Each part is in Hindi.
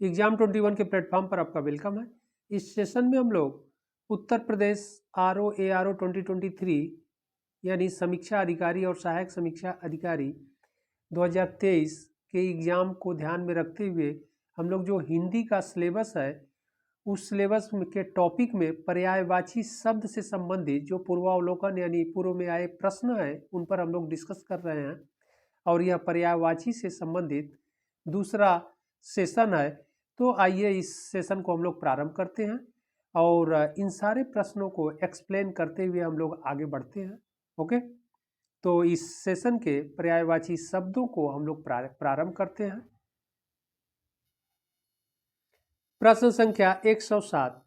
एग्जाम 21 के प्लेटफॉर्म पर आपका वेलकम है। इस सेशन में हम लोग उत्तर प्रदेश RO ARO 2023 यानी समीक्षा अधिकारी और सहायक समीक्षा अधिकारी 2023 के एग्ज़ाम को ध्यान में रखते हुए हम लोग जो हिंदी का सिलेबस है उस सिलेबस के टॉपिक में पर्यायवाची शब्द से संबंधित जो पूर्वावलोकन यानी पूर्व में आए प्रश्न हैं उन पर हम लोग डिस्कस कर रहे हैं और यह पर्यायवाची से संबंधित दूसरा सेशन है। तो आइए इस सेशन को हम लोग प्रारंभ करते हैं और इन सारे प्रश्नों को एक्सप्लेन करते हुए हम लोग आगे बढ़ते हैं। ओके, तो इस सेशन के पर्यायवाची शब्दों को हम लोग प्रारंभ करते हैं। प्रश्न संख्या 107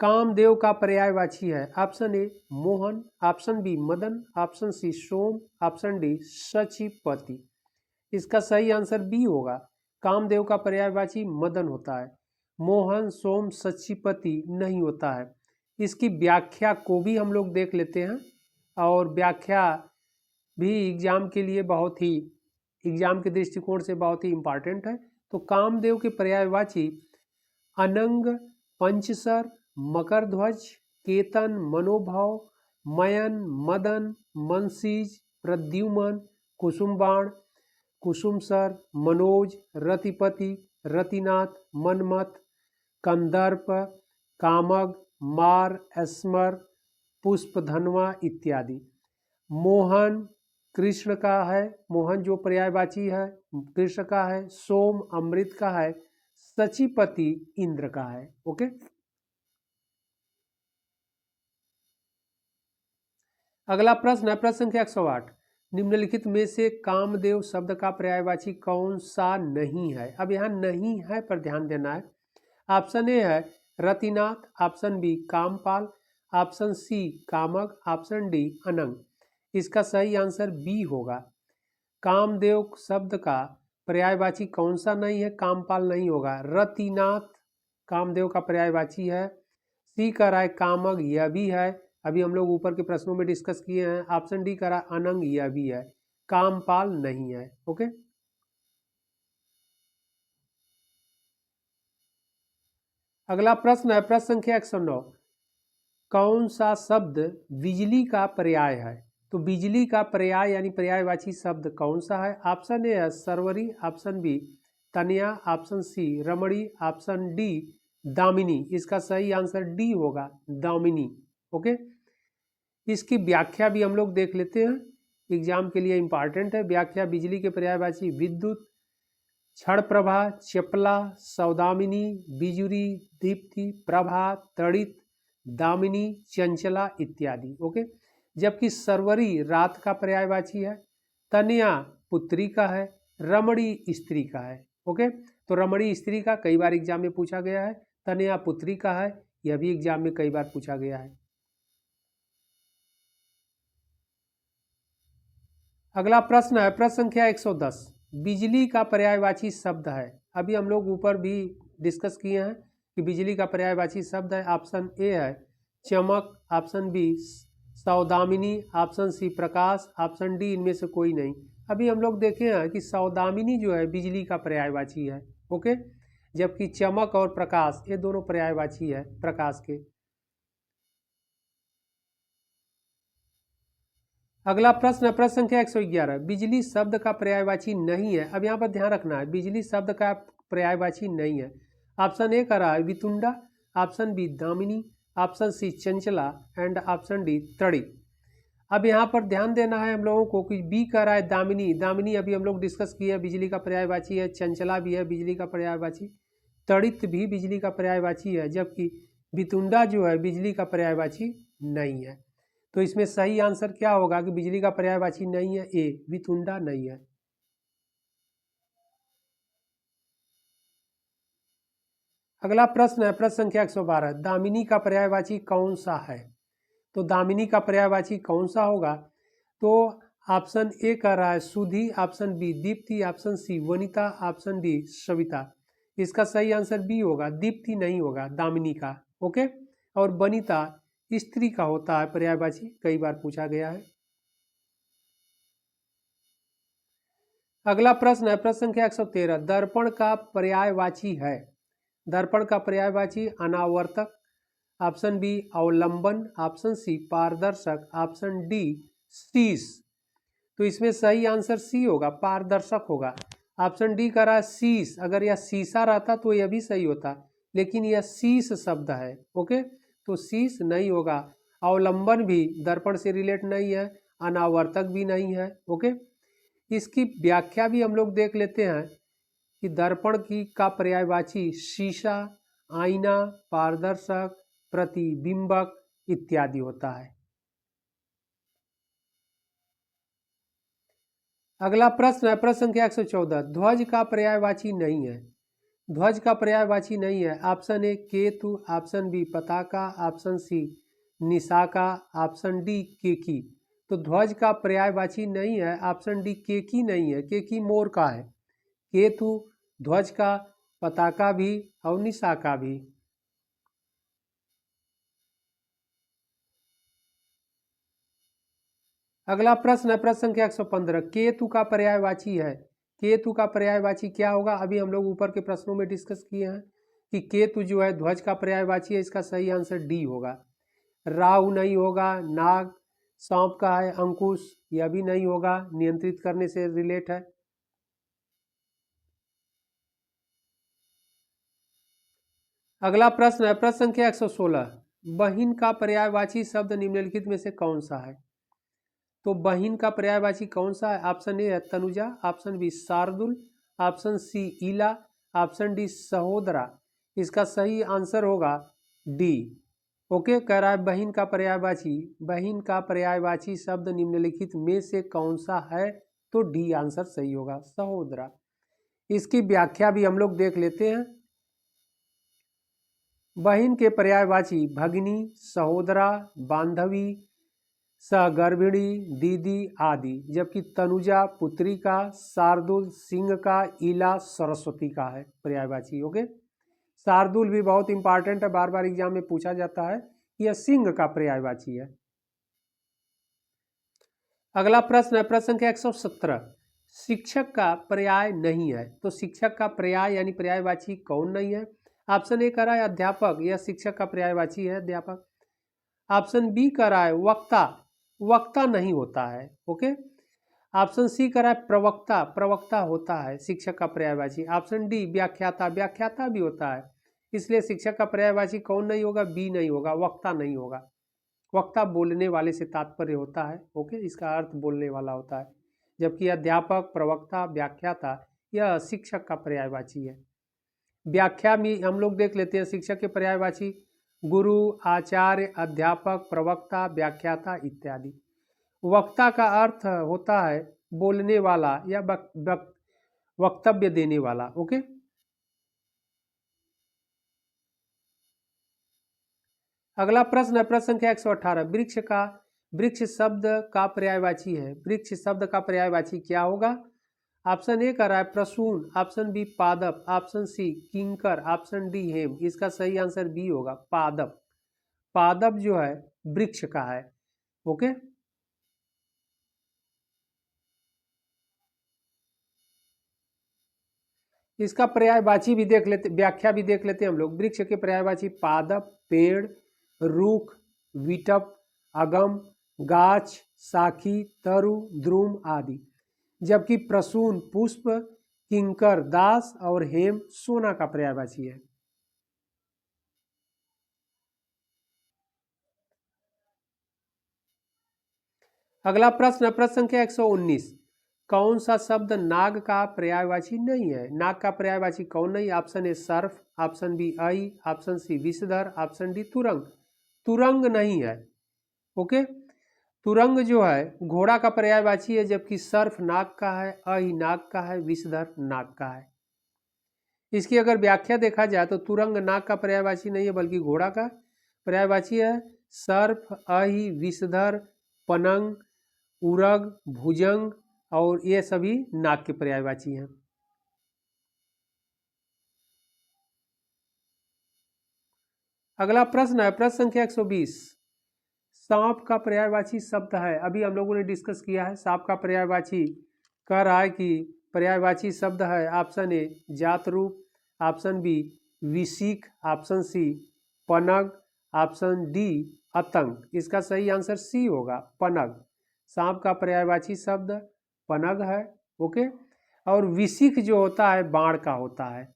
कामदेव का पर्यायवाची है। ऑप्शन ए मोहन, ऑप्शन बी मदन, ऑप्शन सी सोम, ऑप्शन डी सचिपति। इसका सही आंसर बी होगा। कामदेव का पर्यायवाची मदन होता है, मोहन सोम सचिपति नहीं होता है। इसकी व्याख्या को भी हम लोग देख लेते हैं और व्याख्या भी एग्जाम के लिए एग्जाम के दृष्टिकोण से बहुत ही इंपॉर्टेंट है। तो कामदेव के पर्यायवाची अनंग, पंचसर, मकरध्वज, केतन, मनोभाव, मयन, मदन, मनसीज, प्रद्युमन, कुसुमबाण, कुसुमसर, मनोज, रतिपति, रतिनाथ, मनमथ, कंदर्प, कामग, मार, स्मर, पुष्पधनवा इत्यादि। मोहन कृष्ण का है, मोहन जो पर्यायवाची है कृष्ण का है, सोम अमृत का है, सचिपति इंद्र का है। ओके, अगला प्रश्न है प्रश्न संख्या 108 निम्नलिखित में से कामदेव शब्द का पर्यायवाची कौन सा नहीं है। अब यहाँ नहीं है पर ध्यान देना है। ऑप्शन ए है रतिनाथ, ऑप्शन बी कामपाल, ऑप्शन सी कामग, ऑप्शन डी अनंग। इसका सही आंसर बी होगा। कामदेव शब्द का पर्यायवाची कौन सा नहीं है, कामपाल नहीं होगा। रतिनाथ कामदेव का पर्यायवाची है। सी का राय कामग यह भी है, अभी हम लोग ऊपर के प्रश्नों में डिस्कस किए हैं। ऑप्शन डी का राय अनंग यह भी है, कामपाल नहीं है। ओके, अगला प्रश्न है प्रश्न संख्या 109 कौन सा शब्द बिजली का पर्याय है। तो बिजली का पर्याय यानी पर्यायवाची शब्द कौन सा है। ऑप्शन ए है सरवरी, ऑप्शन बी तनया, ऑप्शन सी रमणी, ऑप्शन डी दामिनी। इसका सही आंसर डी होगा, दामिनी। ओके, इसकी व्याख्या भी हम लोग देख लेते हैं, एग्जाम के लिए इंपॉर्टेंट है। व्याख्या बिजली के पर्यायवाची विद्युत, क्षण प्रभा, चपला, सौदामिनी, बिजुरी, दीप्ति, प्रभा, तड़ित, दामिनी, चंचला इत्यादि। ओके, जबकि सरवरी रात का पर्यायवाची है, तनया पुत्री का है, रमणी स्त्री का है। ओके, तो रमणी स्त्री का कई बार एग्जाम में पूछा गया है, तनया पुत्री का है, यह भी एग्जाम में कई बार पूछा गया है। अगला प्रश्न है प्रश्न संख्या 110 बिजली का पर्यायवाची शब्द है। अभी हम लोग ऊपर भी डिस्कस किए हैं कि बिजली का पर्यायवाची शब्द है। ऑप्शन ए है चमक, ऑप्शन बी सौदामिनी, ऑप्शन सी प्रकाश, ऑप्शन डी इनमें से कोई नहीं। अभी हम लोग देखे हैं कि सौदामिनी जो है बिजली का पर्यायवाची है। ओके, जबकि चमक और प्रकाश ये दोनों पर्यायवाची है प्रकाश के। अगला प्रश्न है प्रश्न संख्या 111 बिजली शब्द का पर्यायवाची नहीं है। अब यहाँ पर ध्यान रखना है, बिजली शब्द का पर्यायवाची नहीं है। ऑप्शन ए का रहा है वितुंडा, ऑप्शन बी दामिनी, ऑप्शन सी चंचला एंड ऑप्शन डी तड़ित। अब यहाँ पर ध्यान देना है हम लोगों को कि बी का रहा है दामिनी। दामिनी अभी हम लोग डिस्कस किए, बिजली का पर्यायवाची है। चंचला भी है बिजली का पर्यायवाची, तड़ित भी बिजली का पर्यायवाची है, जबकि वितुंडा जो है बिजली का पर्यायवाची नहीं है। तो इसमें सही आंसर क्या होगा कि बिजली का पर्यायवाची नहीं है, ए वितुंडा नहीं है। अगला प्रश्न है प्रश्न संख्या 112 दामिनी का पर्यायवाची कौन सा है। तो दामिनी का पर्यायवाची कौन सा होगा। तो ऑप्शन ए कर रहा है सुधी, ऑप्शन बी दीप्ति, ऑप्शन सी वनिता, ऑप्शन डी सविता। इसका सही आंसर बी होगा, दीप्ति नहीं होगा दामिनी का। ओके, और वनिता स्त्री का होता है पर्यायवाची, कई बार पूछा गया है। अगला प्रश्न है प्रश्न संख्या 113 दर्पण का पर्यायवाची है। दर्पण का पर्यायवाची अनावर्तक, ऑप्शन बी अवलंबन, ऑप्शन सी पारदर्शक, ऑप्शन डी शीश। तो इसमें सही आंसर सी होगा, पारदर्शक होगा। ऑप्शन डी कह रहा है शीश, अगर यह शीशा रहता तो यह भी सही होता, लेकिन यह शीश शब्द है। ओके, तो शीश नहीं होगा। अवलंबन भी दर्पण से रिलेट नहीं है, अनावर्तक भी नहीं है। ओके, इसकी व्याख्या भी हम लोग देख लेते हैं कि दर्पण की का पर्यायवाची शीशा, आईना, पारदर्शक, प्रतिबिंबक इत्यादि होता है। अगला प्रश्न है, प्रश्न संख्या 114, ध्वज का पर्यायवाची नहीं है। ध्वज का पर्यायवाची नहीं है। ऑप्शन ए केतु, ऑप्शन बी पताका, ऑप्शन सी निशाका, ऑप्शन डी केकी। तो ध्वज का पर्यायवाची नहीं है, ऑप्शन डी केकी नहीं है। केकी मोर का है, केतु ध्वज का, पताका भी और निशाका भी। अगला प्रश्न है, प्रश्न संख्या 115, केतु का पर्यायवाची है। केतु का पर्यायवाची क्या होगा? अभी हम लोग ऊपर के प्रश्नों में डिस्कस किए हैं कि केतु जो है ध्वज का पर्यायवाची है। इसका सही आंसर डी होगा। राहु नहीं होगा, नाग, सांप का है अंकुश, यह भी नहीं होगा, नियंत्रित करने से रिलेट है। अगला प्रश्न है, प्रश्न संख्या 116, बहिन का पर्यायवाची शब्द निम्नलिखित में से कौन सा है? तो बहिन का पर्यायवाची कौन सा है? ऑप्शन ए है तनुजा, ऑप्शन बी शार्दुल, ऑप्शन सी ईला, ऑप्शन डी सहोदरा। इसका सही आंसर होगा डी। ओके, कह रहा है बहिन का पर्यायवाची, बहिन का पर्यायवाची शब्द निम्नलिखित में से कौन सा है? तो डी आंसर सही होगा, सहोदरा। इसकी व्याख्या भी हम लोग देख लेते हैं। बहिन के पर्यायवाची भगिनी, सहोदरा, बांधवी, सहगर्भिणी, दीदी आदि, जबकि तनुजा पुत्री का, शार्दुल सिंह का, ईला सरस्वती का है पर्यायवाची। ओके, शार्दुल भी बहुत इंपॉर्टेंट है, बार बार एग्जाम में पूछा जाता है। यह सिंह का पर्यायवाची है। अगला प्रश्न है, प्रश्न संख्या 117, शिक्षक का पर्याय नहीं है। तो शिक्षक का पर्याय यानी पर्यायवाची कौन नहीं है? ऑप्शन ए कह रहा है अध्यापक, यह शिक्षक का पर्यायवाची है, अध्यापक। ऑप्शन बी कह रहा है वक्ता, वक्ता नहीं होता है। ओके, ऑप्शन सी कह रहा है प्रवक्ता, प्रवक्ता होता है शिक्षक का पर्यायवाची। ऑप्शन डी व्याख्याता, व्याख्याता भी होता है। इसलिए शिक्षक का पर्यायवाची कौन नहीं होगा? बी नहीं होगा, वक्ता नहीं होगा। वक्ता बोलने वाले से तात्पर्य होता है। ओके, इसका अर्थ बोलने वाला होता है, जबकि अध्यापक, प्रवक्ता, व्याख्याता यह शिक्षक का पर्यायवाची है। व्याख्या में हम लोग देख लेते हैं शिक्षक के पर्यायवाची गुरु, आचार्य, अध्यापक, प्रवक्ता, व्याख्याता इत्यादि। वक्ता का अर्थ होता है बोलने वाला या वक्तव्य देने वाला। ओके, अगला प्रश्न है, प्रश्न संख्या 118, वृक्ष का, वृक्ष शब्द का पर्यायवाची है। वृक्ष शब्द का पर्यायवाची क्या होगा? ऑप्शन ए कर रहा है प्रसून, ऑप्शन बी पादप, ऑप्शन सी किंकर, ऑप्शन डी हेम। इसका सही आंसर बी होगा, पादप। पादप जो है वृक्ष का है। ओके, इसका पर्यायवाची भी देख लेते, व्याख्या भी देख लेते हैं हम लोग। वृक्ष के पर्यायवाची पादप, पेड़, रूख, विटप, अगम, गाछ, साखी, तरु, द्रुम आदि, जबकि प्रसून पुष्प, किंकर दास और हेम सोना का पर्यायवाची है। अगला प्रश्न है, प्रश्न संख्या 119, कौन सा शब्द नाग का पर्यायवाची नहीं है? नाग का पर्यायवाची कौन नहीं? ऑप्शन ए सर्फ, ऑप्शन बी आई, ऑप्शन सी विषधर, ऑप्शन डी तुरंग। तुरंग नहीं है। ओके, तुरंग जो है घोड़ा का पर्यायवाची है, जबकि सर्फ नाग का है, अहि नाग का है, विषधर नाग का है। इसकी अगर व्याख्या देखा जाए तो तुरंग नाग का पर्यायवाची नहीं है, बल्कि घोड़ा का पर्यायवाची है। सर्फ, अहि, विषधर, पनंग, उरग, भुजंग और ये सभी नाग के पर्यायवाची हैं। अगला प्रश्न है, प्रश्न संख्या 120, सांप का पर्यायवाची शब्द है। अभी हम लोगों ने डिस्कस किया है सांप का पर्यायवाची। कह रहा है कि पर्यायवाची शब्द है ऑप्शन ए जात रूप, ऑप्शन बी विसिख, ऑप्शन सी पनग, ऑप्शन डी अतंक। इसका सही आंसर सी होगा, पनग। सांप का पर्यायवाची शब्द पनग है। ओके, और विसिख जो होता है बाण का होता है।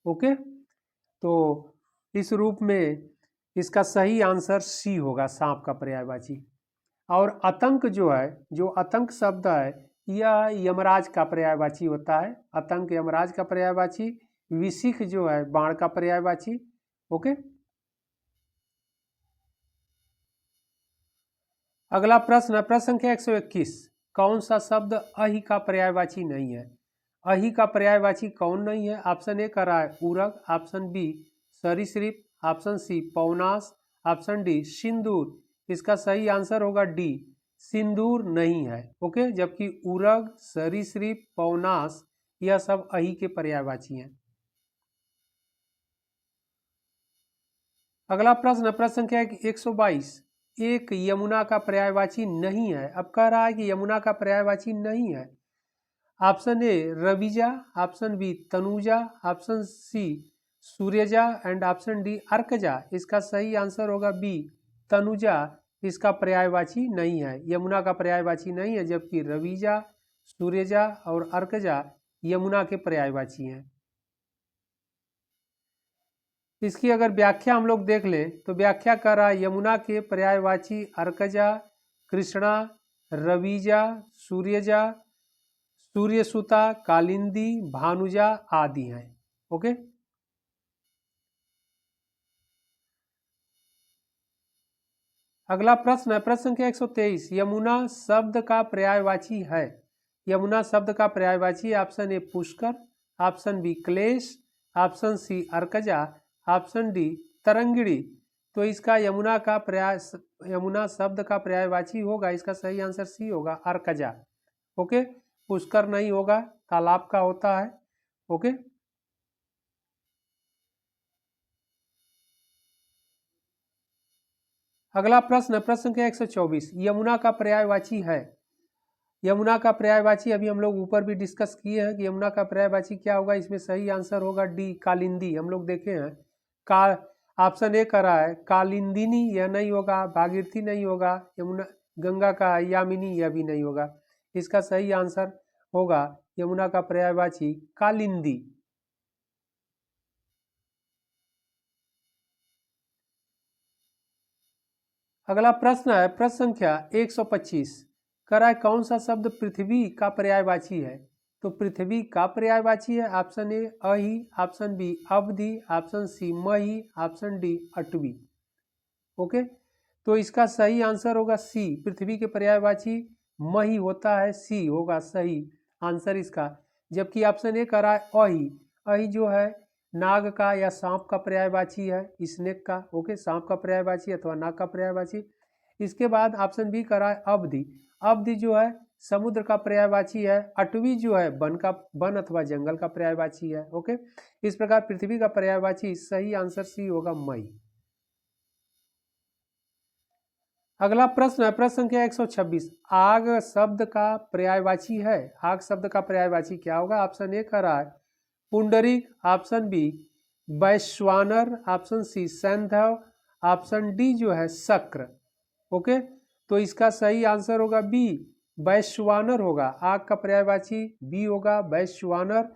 ओके, तो इस रूप में इसका सही आंसर सी होगा, सांप का पर्यायवाची। और आतंक जो है, जो आतंक शब्द है, यह यमराज का पर्यायवाची होता है। आतंक यमराज का पर्यायवाची, विसिख जो है बाण का पर्यायवाची। ओके, अगला प्रश्न है प्रश्न संख्या 121। कौन सा शब्द अहि का पर्यायवाची नहीं है? अहि का पर्यायवाची कौन नहीं है? ऑप्शन ए कर रहा है उरग, ऑप्शन बी सरीसृप, ऑप्शन सी पौनास, ऑप्शन डी सिंदूर। इसका सही आंसर होगा डी, सिंदूर नहीं है। ओके, जबकि उरग, सरीसृप, पौनास यह सब अहि के पर्यायवाची हैं। अगला प्रश्न प्रश्न संख्या 122। एक यमुना का पर्यायवाची नहीं है। अब कह रहा है कि यमुना का पर्यायवाची नहीं है। ऑप्शन ए रविजा, ऑप्शन बी तनुजा, ऑप्शन सी सूर्यजा एंड ऑप्शन डी अर्कजा। इसका सही आंसर होगा बी, तनुजा इसका पर्यायवाची नहीं है, यमुना का पर्यायवाची नहीं है। जबकि रविजा, सूर्यजा और अर्कजा यमुना के पर्यायवाची हैं। इसकी अगर व्याख्या हम लोग देख लें तो व्याख्या कर रहा है यमुना के पर्यायवाची अर्कजा, कृष्णा, रविजा, सूर्यजा, सूर्यसुता, कालिंदी, भानुजा आदि हैं। ओके, अगला प्रश्न है प्रश्न संख्या 123। यमुना शब्द का पर्यायवाची है। यमुना शब्द का पर्यायवाची ऑप्शन ए पुष्कर, ऑप्शन बी क्लेश, ऑप्शन सी अर्कजा, ऑप्शन डी तरंगिणी। तो इसका यमुना शब्द का पर्यायवाची होगा, इसका सही आंसर सी होगा, अर्कजा। ओके, पुष्कर नहीं होगा, तालाब का होता है। ओके, अगला प्रश्न प्रश्न संख्या 124। यमुना का पर्यायवाची है। यमुना का पर्यायवाची अभी हम लोग ऊपर भी डिस्कस किए हैं कि यमुना का पर्यायवाची क्या होगा। इसमें सही आंसर होगा डी, कालिंदी। हम लोग देखे हैं का ऑप्शन ए करा है कालिंदिनी, यह नहीं होगा। भागीरथी नहीं होगा। यमुना गंगा का यामिनी, यह भी नहीं होगा। इसका सही आंसर होगा यमुना का पर्यायवाची कालिंदी। अगला प्रश्न है प्रश्न संख्या 125। करा है कौन सा शब्द पृथ्वी का पर्यायवाची है? तो पृथ्वी का पर्यायवाची है ऑप्शन ए अहि, ऑप्शन बी अवधि, ऑप्शन सी मही, ऑप्शन डी अटवी। ओके, तो इसका सही आंसर होगा सी, पृथ्वी के पर्यायवाची मही होता है। सी होगा सही आंसर इसका। जबकि ऑप्शन ए करा है अहि। अहि जो है नाग का या सांप का पर्यायवाची है, स्नेक का। ओके, सांप का पर्यायवाची अथवा नाग का पर्यायवाची। इसके बाद ऑप्शन बी करा है अवधि। अवधि जो है समुद्र का पर्यायवाची है। अटवी जो है वन अथवा जंगल का पर्यायवाची है। ओके, इस प्रकार पृथ्वी का पर्यायवाची सही आंसर सी होगा, मई। अगला प्रश्न है प्रश्न संख्या 126। आग शब्द का पर्यायवाची है। आग शब्द का पर्यायवाची क्या होगा? ऑप्शन ए कह रहा है पुंडरीक, ऑप्शन बी वैश्वानर, ऑप्शन सी सैंधव, ऑप्शन डी जो है शक्र। ओके, तो इसका सही आंसर होगा बी, वैश्वानर होगा। आग का पर्यायवाची बी होगा, वैश्वानर।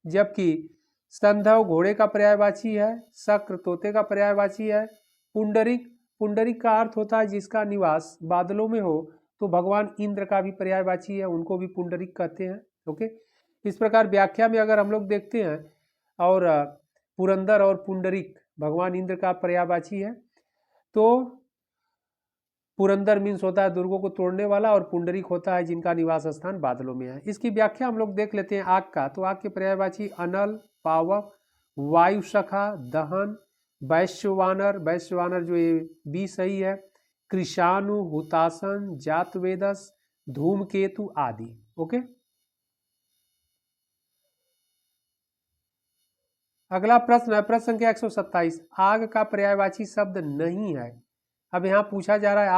जबकि संधव घोड़े का पर्यायवाची है, शक्र तोते का पर्यायवाची है, पुंडरीक, पुंडरीक का अर्थ होता है जिसका निवास बादलों में हो। तो भगवान इंद्र का भी पर्यायवाची है, उनको भी पुंडरीक कहते हैं। ओके, इस प्रकार व्याख्या में अगर हम लोग देखते हैं और पुरंदर और पुंडरीक भगवान इंद्र का पर्यायवाची है। तो पुरंदर मीन्स होता है दुर्गों को तोड़ने वाला, और पुंडरीक होता है जिनका निवास स्थान बादलों में है। इसकी व्याख्या हम लोग देख लेते हैं आग का। तो आग के पर्यायवाची अनल, पावक, वायु सखा, दहन, वैश्वानर, वैश्वानर जो ये बी सही है, कृषाणु, हुतासन, जातवेदस, धूमकेतु आदि। ओके, अगला प्रश्न है प्रश्न संख्या 127। आग का पर्यायवाची शब्द नहीं है। अब यहाँ पूछा जा रहा है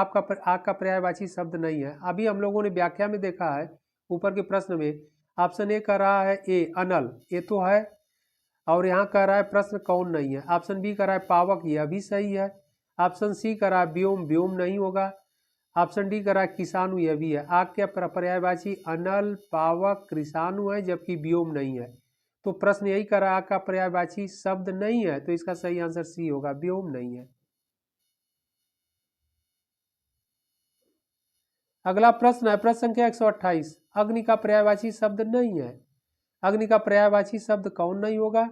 आग का पर्यायवाची शब्द नहीं है। अभी हम लोगों ने व्याख्या में देखा है ऊपर के प्रश्न में, ऑप्शन ए कर रहा है ए अनल, ये तो है। और यहाँ कह रहा है प्रश्न कौन नहीं है। ऑप्शन बी कह रहा है पावक, यह भी सही है। ऑप्शन सी कह रहा है व्योम, व्योम नहीं होगा। ऑप्शन डी कह रहा है किसानु, यह भी है। आग के पर्यायवाची अनल, पावक, कृषाणु है, जबकि व्योम नहीं है। तो प्रश्न यही कर रहा है आग का पर्यायवाची शब्द नहीं है, तो इसका सही आंसर सी होगा, व्योम नहीं है। अगला प्रश्न है प्रश्न संख्या 128, अग्नि का पर्यायवाची शब्द नहीं है। अग्नि का पर्यायवाची शब्द कौन नहीं होगा।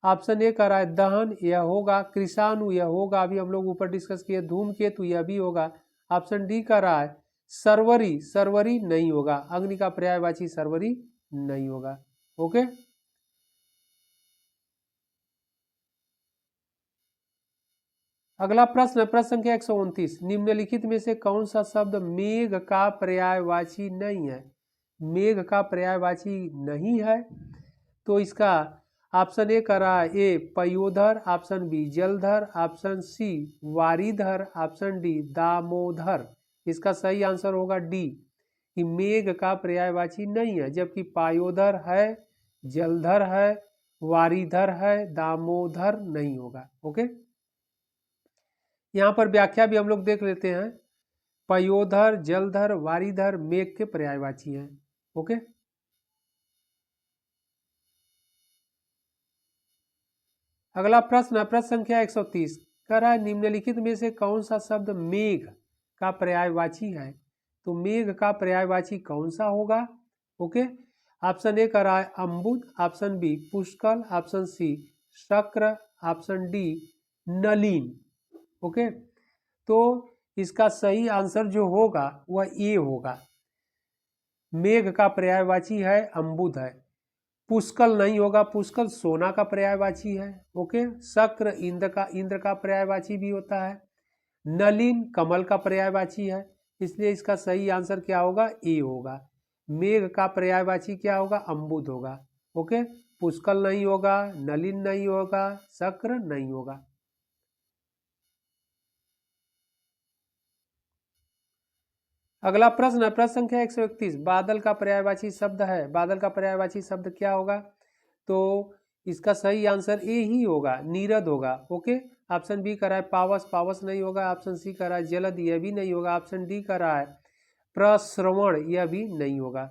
ऑप्शन ए कह रहा है दहन, यह होगा। कृषाणु, यह होगा, अभी हम लोग ऊपर डिस्कस किए। धूमकेतु, यह भी होगा। ऑप्शन डी कह रहा है सर्वरी, सर्वरी नहीं होगा। अग्नि का पर्यायवाची सर्वरी नहीं होगा। ओके, अगला प्रश्न है प्रश्न संख्या 129, निम्नलिखित में से कौन सा शब्द मेघ का पर्यायवाची नहीं है। मेघ का पर्यायवाची नहीं है, तो इसका ऑप्शन ए कह रहा है ए पयोधर, ऑप्शन बी जलधर, ऑप्शन सी वारीधर, ऑप्शन डी दामोदर। इसका सही आंसर होगा डी, कि मेघ का पर्यायवाची नहीं है, जबकि पायोधर है, जलधर है, वारीधर है, दामोदर नहीं होगा। ओके, यहाँ पर व्याख्या भी हम लोग देख लेते हैं। पयोधर, जलधर, वारीधर मेघ के पर्यायवाची हैं। ओके, अगला प्रश्न है प्रश्न संख्या 130, कह रहा है निम्नलिखित में से कौन सा शब्द मेघ का पर्यायवाची है। तो मेघ का पर्यायवाची कौन सा होगा। ओके, ऑप्शन ए कह रहा है अम्बुद, ऑप्शन बी पुष्कल, ऑप्शन सी शक्र, ऑप्शन डी नलीन। ओके, तो इसका सही आंसर जो होगा वह ए होगा। मेघ का पर्यायवाची है अम्बुद है। पुष्कल नहीं होगा, पुष्कल सोना का पर्यायवाची है। ओके, शक्र इंद्र का पर्यायवाची भी होता है। नलिन कमल का पर्यायवाची है, इसलिए इसका सही आंसर क्या होगा, ए होगा। मेघ का पर्यायवाची क्या होगा, अम्बुद होगा। ओके, पुष्कल नहीं होगा, नलिन नहीं होगा, शक्र नहीं होगा। अगला प्रश्न है प्रश्न संख्या 131, बादल का पर्यायवाची शब्द है। बादल का पर्यायवाची शब्द क्या होगा। तो इसका सही आंसर ए ही होगा, नीरद होगा। ओके, ऑप्शन बी कर रहा है पावस, पावस नहीं होगा। ऑप्शन सी कर रहा है जलद, यह भी नहीं होगा। ऑप्शन डी कर रहा है प्रश्रवण, यह भी नहीं होगा।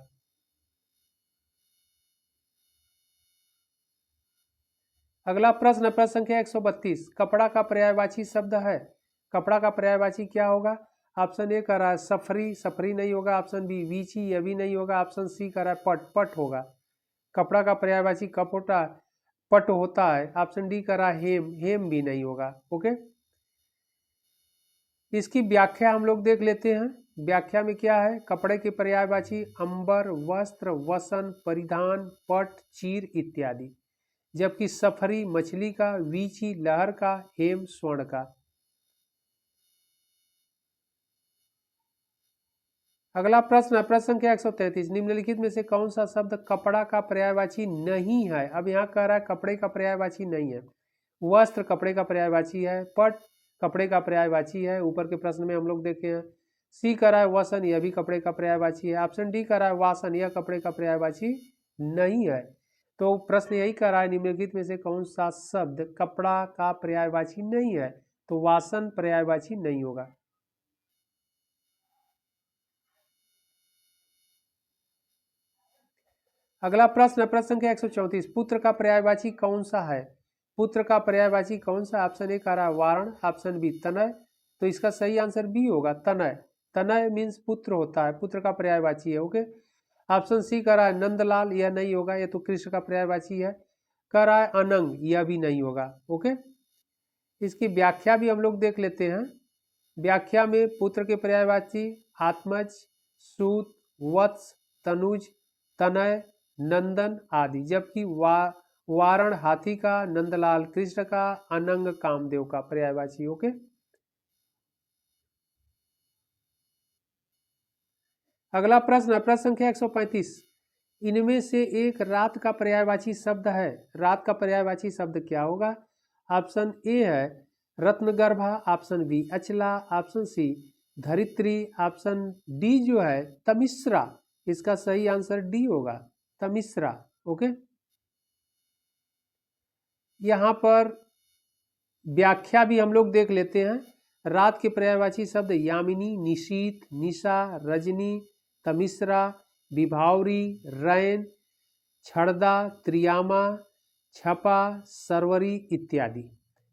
अगला प्रश्न है प्रश्न संख्या 132, कपड़ा का पर्यायवाची शब्द है। कपड़ा का पर्यायवाची क्या होगा। ऑप्शन ए कर रहा है सफरी, सफरी नहीं होगा। ऑप्शन बी वीची, यह भी नहीं होगा। ऑप्शन सी कर रहा है पट, पट होगा। कपड़ा का पर्यायवाची कपड़ा पट होता है। ऑप्शन डी कर रहा है हेम, हेम भी नहीं होगा। ओके, इसकी व्याख्या हम लोग देख लेते हैं। व्याख्या में क्या है, कपड़े के पर्यायवाची अंबर, वस्त्र, वसन, परिधान, पट, चीर इत्यादि, जबकि सफरी मछली का, वीची लहर का, हेम स्वर्ण का। अगला प्रश्न है प्रश्न संख्या 133, निम्नलिखित में से कौन सा शब्द कपड़ा का पर्यायवाची नहीं है। अब यहाँ कह रहा है कपड़े का पर्यायवाची नहीं है। वस्त्र कपड़े का पर्यायवाची है, पट कपड़े का पर्यायवाची है, ऊपर के प्रश्न में हम लोग देखे हैं। सी कह रहा है वसन, यह भी कपड़े का पर्यायवाची है। ऑप्शन डी कह रहा है वासन, यह कपड़े का पर्यायवाची नहीं है। तो प्रश्न यही कह रहा है निम्नलिखित में से कौन सा शब्द कपड़ा का पर्यायवाची नहीं है। तो वासन पर्यायवाची नहीं होगा। अगला प्रश्न है प्रश्न संख्या 134, पुत्र का पर्यायवाची कौन सा है। पुत्र का पर्यायवाची कौन सा। ऑप्शन ए कह रहा है वारण, ऑप्शन बी तनय। तो इसका सही आंसर बी होगा, तनय। तनय मीन्स पुत्र होता है, पुत्र का पर्यायवाची है। ओके, ऑप्शन सी कह रहा है नंदलाल, यह नहीं होगा, यह तो कृष्ण का पर्यायवाची है। कह रहा है अनंग, यह भी नहीं होगा। ओके, इसकी व्याख्या भी हम लोग देख लेते हैं। व्याख्या में पुत्र के पर्यायवाची आत्मज, सूत, वत्स, तनुज, तनय, नंदन आदि, जबकि वारण हाथी का, नंदलाल कृष्ण का, अनंग कामदेव का पर्यायवाची। ओके, अगला प्रश्न है प्रश्न संख्या 135, इनमें से एक रात का पर्यायवाची शब्द है। रात का पर्यायवाची शब्द क्या होगा। ऑप्शन ए है रत्नगर्भा, ऑप्शन बी अचला, ऑप्शन सी धरित्री, ऑप्शन डी जो है तमिश्रा। इसका सही आंसर डी होगा, तमिश्रा। ओके, यहाँ पर व्याख्या भी हम लोग देख लेते हैं। रात के पर्यायवाची शब्द यामिनी, निशीत, निशा, रजनी, तमिश्रा, विभावरी, रैन, छड़दा, त्रियामा, छपा, सरवरी इत्यादि।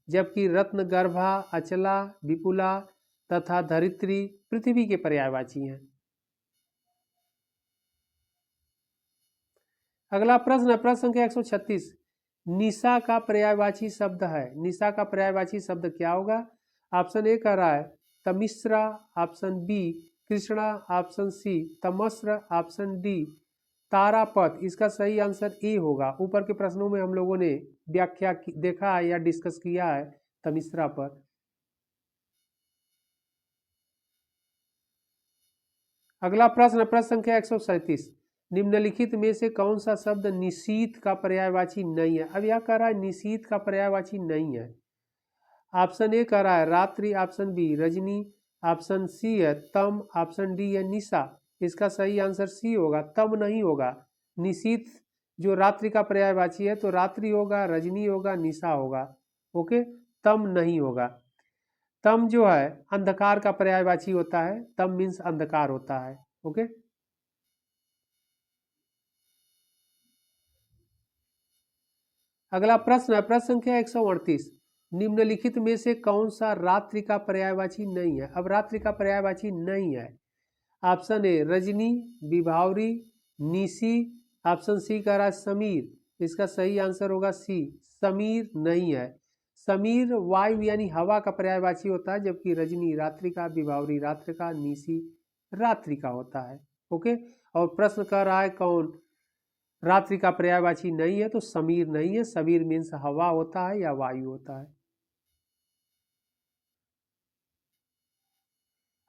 जबकि रत्नगर्भा, अचला, विपुला तथा धरित्री पृथ्वी के पर्यायवाची हैं। अगला प्रश्न है प्रश्न संख्या 136। निशा का पर्यायवाची शब्द है। निशा का पर्यायवाची शब्द क्या होगा? ऑप्शन ए कह रहा है तमिश्रा, ऑप्शन बी कृष्णा, ऑप्शन सी तमस्र, ऑप्शन डी तारापथ। इसका सही आंसर ए होगा। ऊपर के प्रश्नों में हम लोगों ने व्याख्या देखा है या डिस्कस किया है तमिश्रा पर। अगला प्रश्न प्रश्न संख्या 137। निम्नलिखित में से कौन सा शब्द निशीत का पर्यायवाची नहीं है? अब यह कह रहा है निशीत का पर्यायवाची नहीं है। ऑप्शन ए कह रहा है रात्रि, ऑप्शन बी रजनी, ऑप्शन सी है तम, ऑप्शन डी है निशा। इसका सही आंसर सी होगा, तम नहीं होगा। निशीत जो रात्रि का पर्यायवाची है तो रात्रि होगा, रजनी होगा, निशा होगा। ओके, तम नहीं होगा। तम जो है अंधकार का पर्यायवाची होता है। तम मीन्स अंधकार होता है। ओके, अगला प्रश्न है प्रश्न संख्या 138। निम्नलिखित में से कौन सा रात्रि का पर्यायवाची नहीं है? अब रात्रि का पर्यायवाची नहीं है। ऑप्शन ए रजनी, विभावरी, निशी, ऑप्शन सी कह रहा है समीर। इसका सही आंसर होगा सी, समीर नहीं है। समीर वायु यानी हवा का पर्यायवाची होता है, जबकि रजनी रात्रि का, विभावरी रात्रि का, निशी रात्रि का होता है। ओके, और प्रश्न कह रहा है कौन रात्रि का पर्यायवाची नहीं है? तो समीर नहीं है। समीर मीन्स हवा होता है या वायु होता है।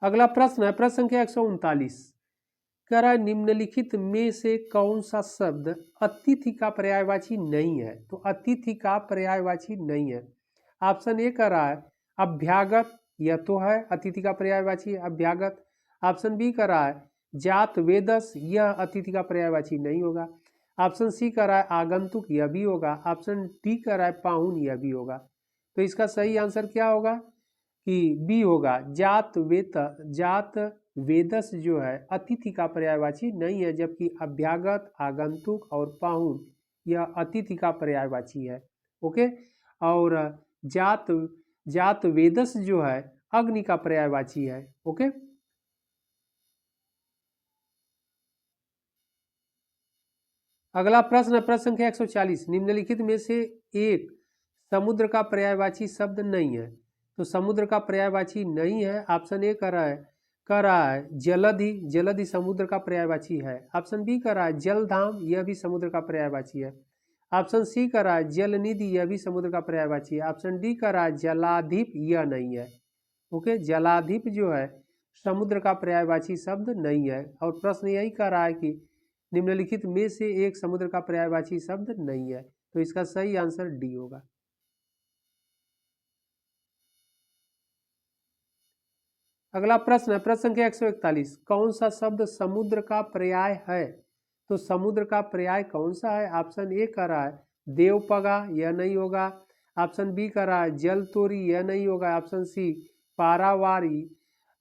अगला प्रश्न है प्रश्न संख्या 139। कह रहा है निम्नलिखित में से कौन सा शब्द अतिथि का पर्यायवाची नहीं है? तो अतिथि का पर्यायवाची नहीं है। ऑप्शन ए कह रहा है अभ्यागत, यह तो है अतिथि का पर्यायवाची अभ्यागत। ऑप्शन बी कह रहा है जात वेदस, यह अतिथि का पर्यायवाची नहीं होगा। ऑप्शन सी कह रहा है आगंतुक, यह भी होगा। ऑप्शन डी कह रहा है पाहुन, यह भी होगा। तो इसका सही आंसर क्या होगा कि बी होगा, जात वेदस जो है अतिथि का पर्यायवाची नहीं है, जबकि अभ्यागत, आगंतुक और पाहुन यह अतिथि का पर्यायवाची है। ओके, और जात वेदस जो है अग्नि का पर्यायवाची है। ओके, अगला प्रश्न प्रश्न संख्या 140। निम्नलिखित में से एक समुद्र का पर्यायवाची शब्द नहीं है। तो समुद्र का पर्यायवाची नहीं है। ऑप्शन ए कह रहा है जलधि, जलधि समुद्र का पर्यायवाची है। ऑप्शन बी कह रहा है जलधाम, यह भी समुद्र का पर्यायवाची है। ऑप्शन सी कह रहा है जलनिधि, यह भी समुद्र का पर्यायवाची है। ऑप्शन डी कह रहा है जलाधिप, यह नहीं है। ओके, जलाधिप जो है समुद्र का पर्यायवाची शब्द नहीं है। और प्रश्न यही कह रहा है कि निम्नलिखित में से एक समुद्र का पर्यायवाची शब्द नहीं है। तो इसका सही आंसर डी होगा। अगला प्रश्न है प्रश्न संख्या 141। कौन सा शब्द समुद्र का पर्याय है? तो समुद्र का पर्याय कौन सा है? ऑप्शन ए कह रहा है देवपगा, यह नहीं होगा। ऑप्शन बी कह रहा है जल तोरी, यह नहीं होगा। ऑप्शन सी पारावारी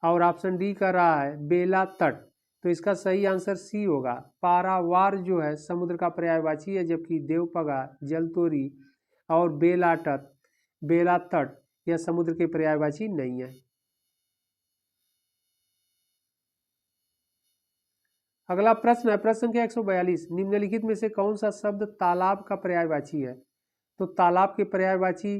और ऑप्शन डी कह रहा है बेला तट। तो इसका सही आंसर सी होगा। पारावार जो है समुद्र का पर्यायवाची है, जबकि देवपगा, जलतोरी और बेला तट यह समुद्र के पर्यायवाची नहीं है। अगला प्रश्न है प्रश्न संख्या 142। निम्नलिखित में से कौन सा शब्द तालाब का पर्यायवाची है? तो तालाब के पर्यायवाची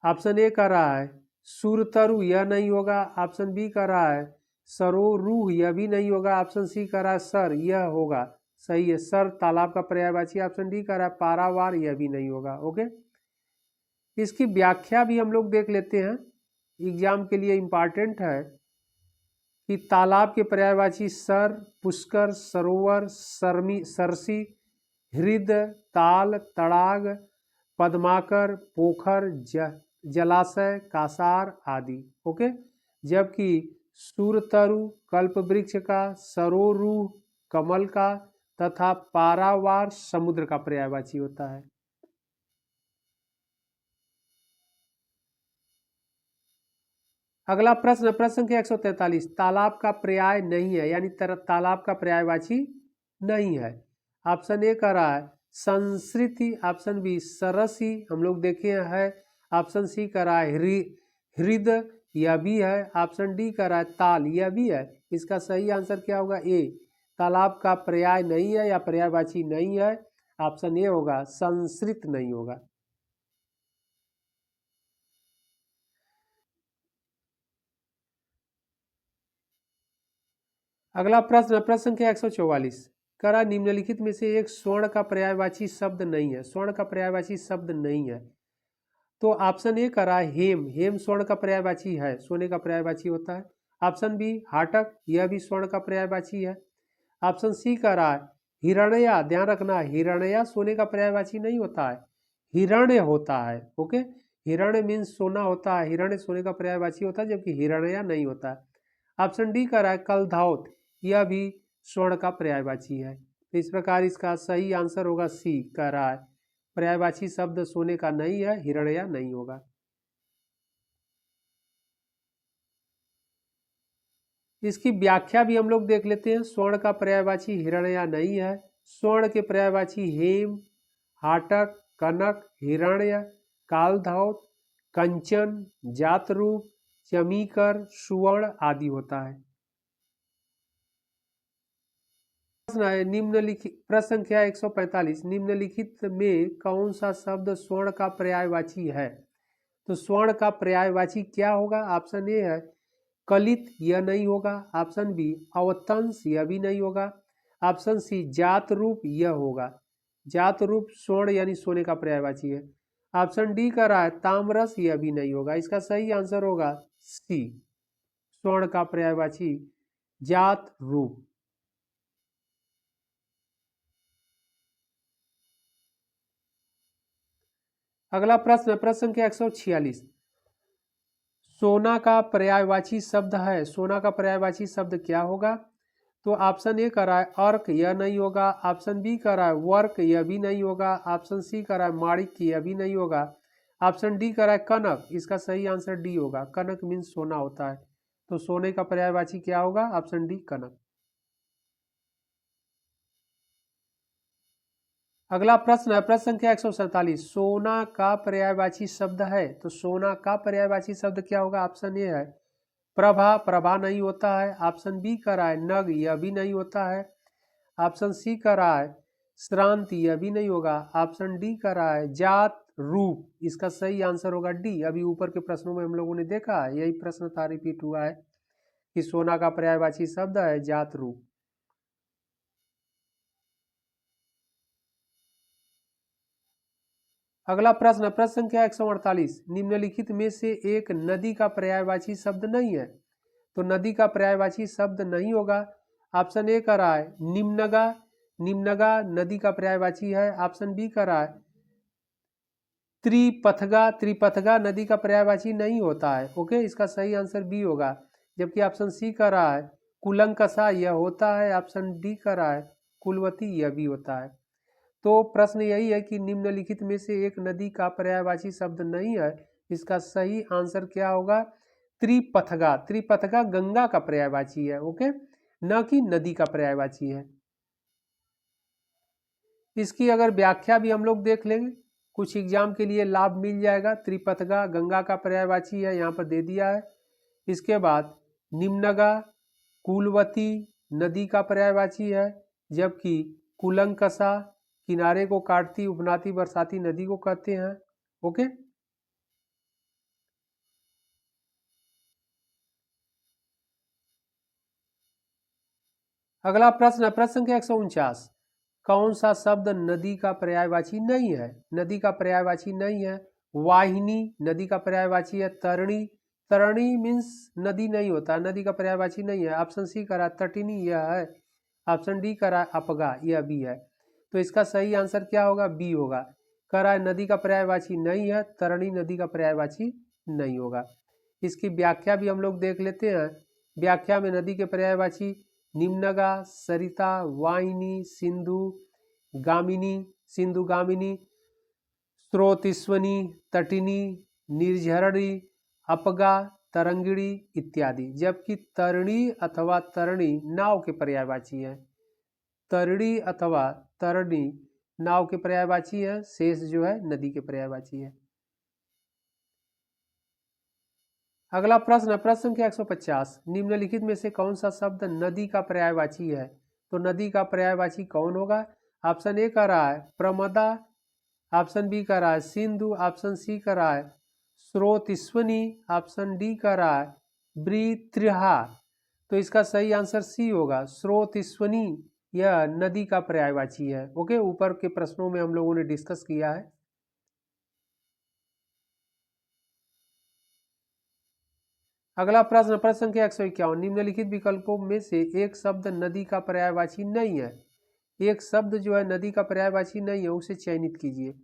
ऑप्शन ए कह रहा है सुरतरु, यह नहीं होगा। ऑप्शन बी कह रहा है सरोरूह, यह भी नहीं होगा। ऑप्शन सी कह रहा है सर, यह होगा। सही है, सर तालाब का पर्यायवाची। ऑप्शन डी कह रहा है पारावार, यह भी नहीं होगा। ओके, इसकी व्याख्या भी हम लोग देख लेते हैं, एग्जाम के लिए इम्पॉर्टेंट है कि तालाब के पर्यायवाची सर, पुष्कर, सरोवर, सरसी, हृद, ताल, तड़ाग, पद्माकर, पोखर, जलाशय, कासार आदि। ओके, जबकि सूरतरु कल्प वृक्ष का, सरोरूह कमल का तथा पारावार समुद्र का पर्यायवाची होता है। अगला प्रश्न, प्रश्न संख्या 143, तालाब का पर्याय नहीं है, यानी तालाब का पर्यायवाची नहीं है। ऑप्शन ए कह रहा है संस्कृति, ऑप्शन बी सरसी, हम लोग देखे हैं, ऑप्शन सी कह रहा है हृदय, यह भी है, ऑप्शन डी कह रहा है ताल, यह भी है। इसका सही आंसर क्या होगा? ए, तालाब का पर्याय नहीं है या पर्यायवाची नहीं है। ऑप्शन ए होगा, संस्कृत नहीं होगा। अगला प्रश्न, प्रश्न संख्या 144, करा निम्नलिखित में से एक स्वर्ण का पर्यायवाची शब्द नहीं है। स्वर्ण का पर्यायवाची शब्द नहीं है, तो ऑप्शन ए करा हेम, हेम स्वर्ण का पर्यायवाची है, सोने का पर्यायवाची होता है। ऑप्शन बी हाटक, यह भी स्वर्ण का पर्यायवाची है। ऑप्शन सी कह रहा है हिरण्या, ध्यान रखना हिरण्या सोने का पर्यायवाची नहीं होता है, हिरण्य होता है। ओके, हिरण्य मीन्स सोना होता है, हिरण्य सोने का पर्यायवाची होता है, जबकि हिरण्या नहीं होता है। ऑप्शन डी कह रहा है कलधौत, यह भी स्वर्ण का पर्यायवाची है। तो इस प्रकार इसका सही आंसर होगा सी, कह रहा है पर्यायवाची शब्द सोने का नहीं है, हिरण्या नहीं होगा। इसकी व्याख्या भी हम लोग देख लेते हैं। स्वर्ण का पर्यायवाची हिरण्या नहीं है। स्वर्ण के पर्यायवाची हेम, हाटक, कनक, हिरण्य, कालधौत, कंचन, जातरूप, चमीकर, सुवर्ण आदि होता है। प्रश्न है निम्नलिखित, प्रश्न संख्या 145, निम्नलिखित में कौन सा शब्द स्वर्ण का पर्यायवाची है? तो स्वर्ण का पर्यायवाची क्या होगा? ऑप्शन ए है कलित, यह नहीं होगा। ऑप्शन बी अवतंस, यह भी नहीं होगा। ऑप्शन सी जात रूप, यह होगा। जात रूप स्वर्ण यानी सोने का पर्यायवाची है। ऑप्शन डी का रहा है ताम्रस, यह भी नहीं होगा। इसका सही आंसर होगा सी, स्वर्ण का पर्यायवाची जात रूप। अगला प्रश्न, प्रश्न संख्या 146, सोना का पर्यायवाची शब्द है। सोना का पर्यायवाची शब्द क्या होगा? तो ऑप्शन ए कर रहा है अर्क, यह नहीं होगा। ऑप्शन बी कर रहा है वर्क, यह भी नहीं होगा। ऑप्शन सी कर रहा है माणिक्य, यह भी नहीं होगा। ऑप्शन डी कर रहा है कनक, इसका सही आंसर डी होगा। कनक मीन्स सोना होता है, तो सोने का पर्यायवाची क्या होगा? ऑप्शन डी कनक। अगला प्रश्न है प्रश्न संख्या 147, सोना का पर्यायवाची शब्द है। तो सोना का पर्यायवाची शब्द क्या होगा? ऑप्शन ए है प्रभा, प्रभा नहीं होता है। ऑप्शन बी का रहा है नग, यह भी नहीं होता है। ऑप्शन सी का रहा है श्रांति, यह भी नहीं होगा। ऑप्शन डी का रहा है जात रूप, इसका सही आंसर होगा डी। अभी ऊपर के प्रश्नों में हम लोगों ने देखा है, यही प्रश्न था, रिपीट हुआ है कि सोना का पर्यायवाची शब्द है जात रूप। अगला प्रश्न, प्रश्न संख्या 148, निम्नलिखित में से एक नदी का पर्यायवाची शब्द नहीं है। तो नदी का पर्यायवाची शब्द नहीं होगा। ऑप्शन ए का रहा है निम्नगा, निम्नगा नदी का पर्यायवाची है। ऑप्शन बी का रहा है त्रिपथगा, त्रिपथगा नदी का पर्यायवाची नहीं होता है। ओके, इसका सही आंसर बी होगा। जबकि ऑप्शन सी का रहा है कुलंकसा, यह होता है। ऑप्शन डी का रहा है कुलवती, यह भी होता है। तो प्रश्न यही है कि निम्नलिखित में से एक नदी का पर्यायवाची शब्द नहीं है। इसका सही आंसर क्या होगा? त्रिपथगा। त्रिपथगा गंगा का पर्यायवाची है, ओके, न कि नदी का पर्यायवाची है। इसकी अगर व्याख्या भी हम लोग देख लेंगे, कुछ एग्जाम के लिए लाभ मिल जाएगा। त्रिपथगा गंगा का पर्यायवाची है, यहाँ पर दे दिया है। इसके बाद निम्नगा कुलवती नदी का पर्यायवाची है, जबकि कुलंकसा किनारे को काटती उपनाती बरसाती नदी को कहते हैं। ओके, अगला प्रश्न है प्रश्न संख्या 149, कौन सा शब्द नदी का पर्यायवाची नहीं है? नदी का पर्यायवाची नहीं है। वाहिनी नदी का पर्यायवाची है। तरणी, तरणी मीन्स नदी नहीं होता, नदी का पर्यायवाची नहीं है। ऑप्शन सी करा तटिनी, यह है। ऑप्शन डी करा अपगा, यह भी है। तो इसका सही आंसर क्या होगा? बी होगा। करा नदी का पर्यायवाची नहीं है, तरणी नदी का पर्यायवाची नहीं होगा। इसकी व्याख्या भी हम लोग देख लेते हैं। व्याख्या में नदी के पर्यायवाची निम्नगा, सरिता, वाहिनी, सिंधु गामिनी, सिंधु गामिनी, स्रोतिस्वनी, तटिनी, निर्झरणी, अपगा, तरंगिणी इत्यादि, जबकि तरणी अथवा तरणी नाव के पर्यायवाची है। तरणी अथवा तरणी नाव के पर्यायवाची है, शेष जो है नदी के पर्यायवाची है। अगला प्रश्न, प्रश्न संख्या 150, निम्नलिखित में से कौन सा शब्द नदी का पर्यायवाची है? तो नदी का पर्यायवाची कौन होगा? ऑप्शन ए कह रहा है प्रमदा, ऑप्शन बी कह रहा है सिंधु, ऑप्शन सी कह रहा है स्रोतस्विनी, ऑप्शन डी कह रहा है वृत्रिहा। तो इसका सही आंसर सी होगा, स्रोतस्विनी यह नदी का पर्यायवाची है। ओके, ऊपर के प्रश्नों में हम लोगों ने डिस्कस किया है। अगला प्रश्न, प्रश्न संख्या 151, निम्नलिखित विकल्पों में से एक शब्द नदी का पर्यायवाची नहीं है। एक शब्द जो है नदी का पर्यायवाची नहीं है, उसे चयनित कीजिए।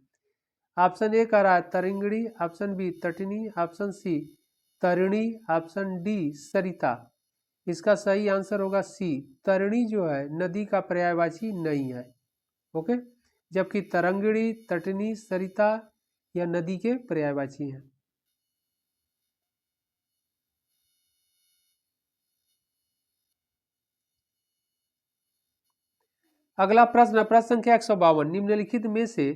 ऑप्शन ए कह रहा है तरंगिणी, ऑप्शन बी तटनी, ऑप्शन सी तरिणी, ऑप्शन डी सरिता। इसका सही आंसर होगा सी, तरिणी जो है नदी का पर्यायवाची नहीं है। ओके, जबकि तरंगिणी, तटनी, सरिता यह नदी के पर्यायवाची हैं। अगला प्रश्न, प्रश्न संख्या 152, निम्नलिखित में से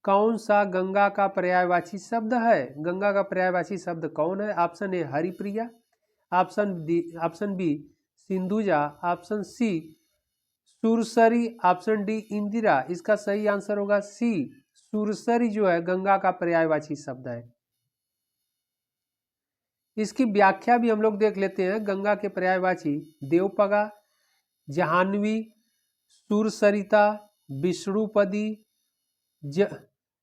कौन सा गंगा का पर्यायवाची शब्द है? गंगा का पर्यायवाची शब्द कौन है? ऑप्शन ए हरिप्रिया, ऑप्शन बी सिंधुजा, ऑप्शन सी सुरसरी, ऑप्शन डी इंदिरा। इसका सही आंसर होगा सी, सुरसरी जो है गंगा का पर्यायवाची शब्द है। इसकी व्याख्या भी हम लोग देख लेते हैं। गंगा के पर्यायवाची देवपगा, जाह्नवी, सुरसरिता, विष्णुपदी,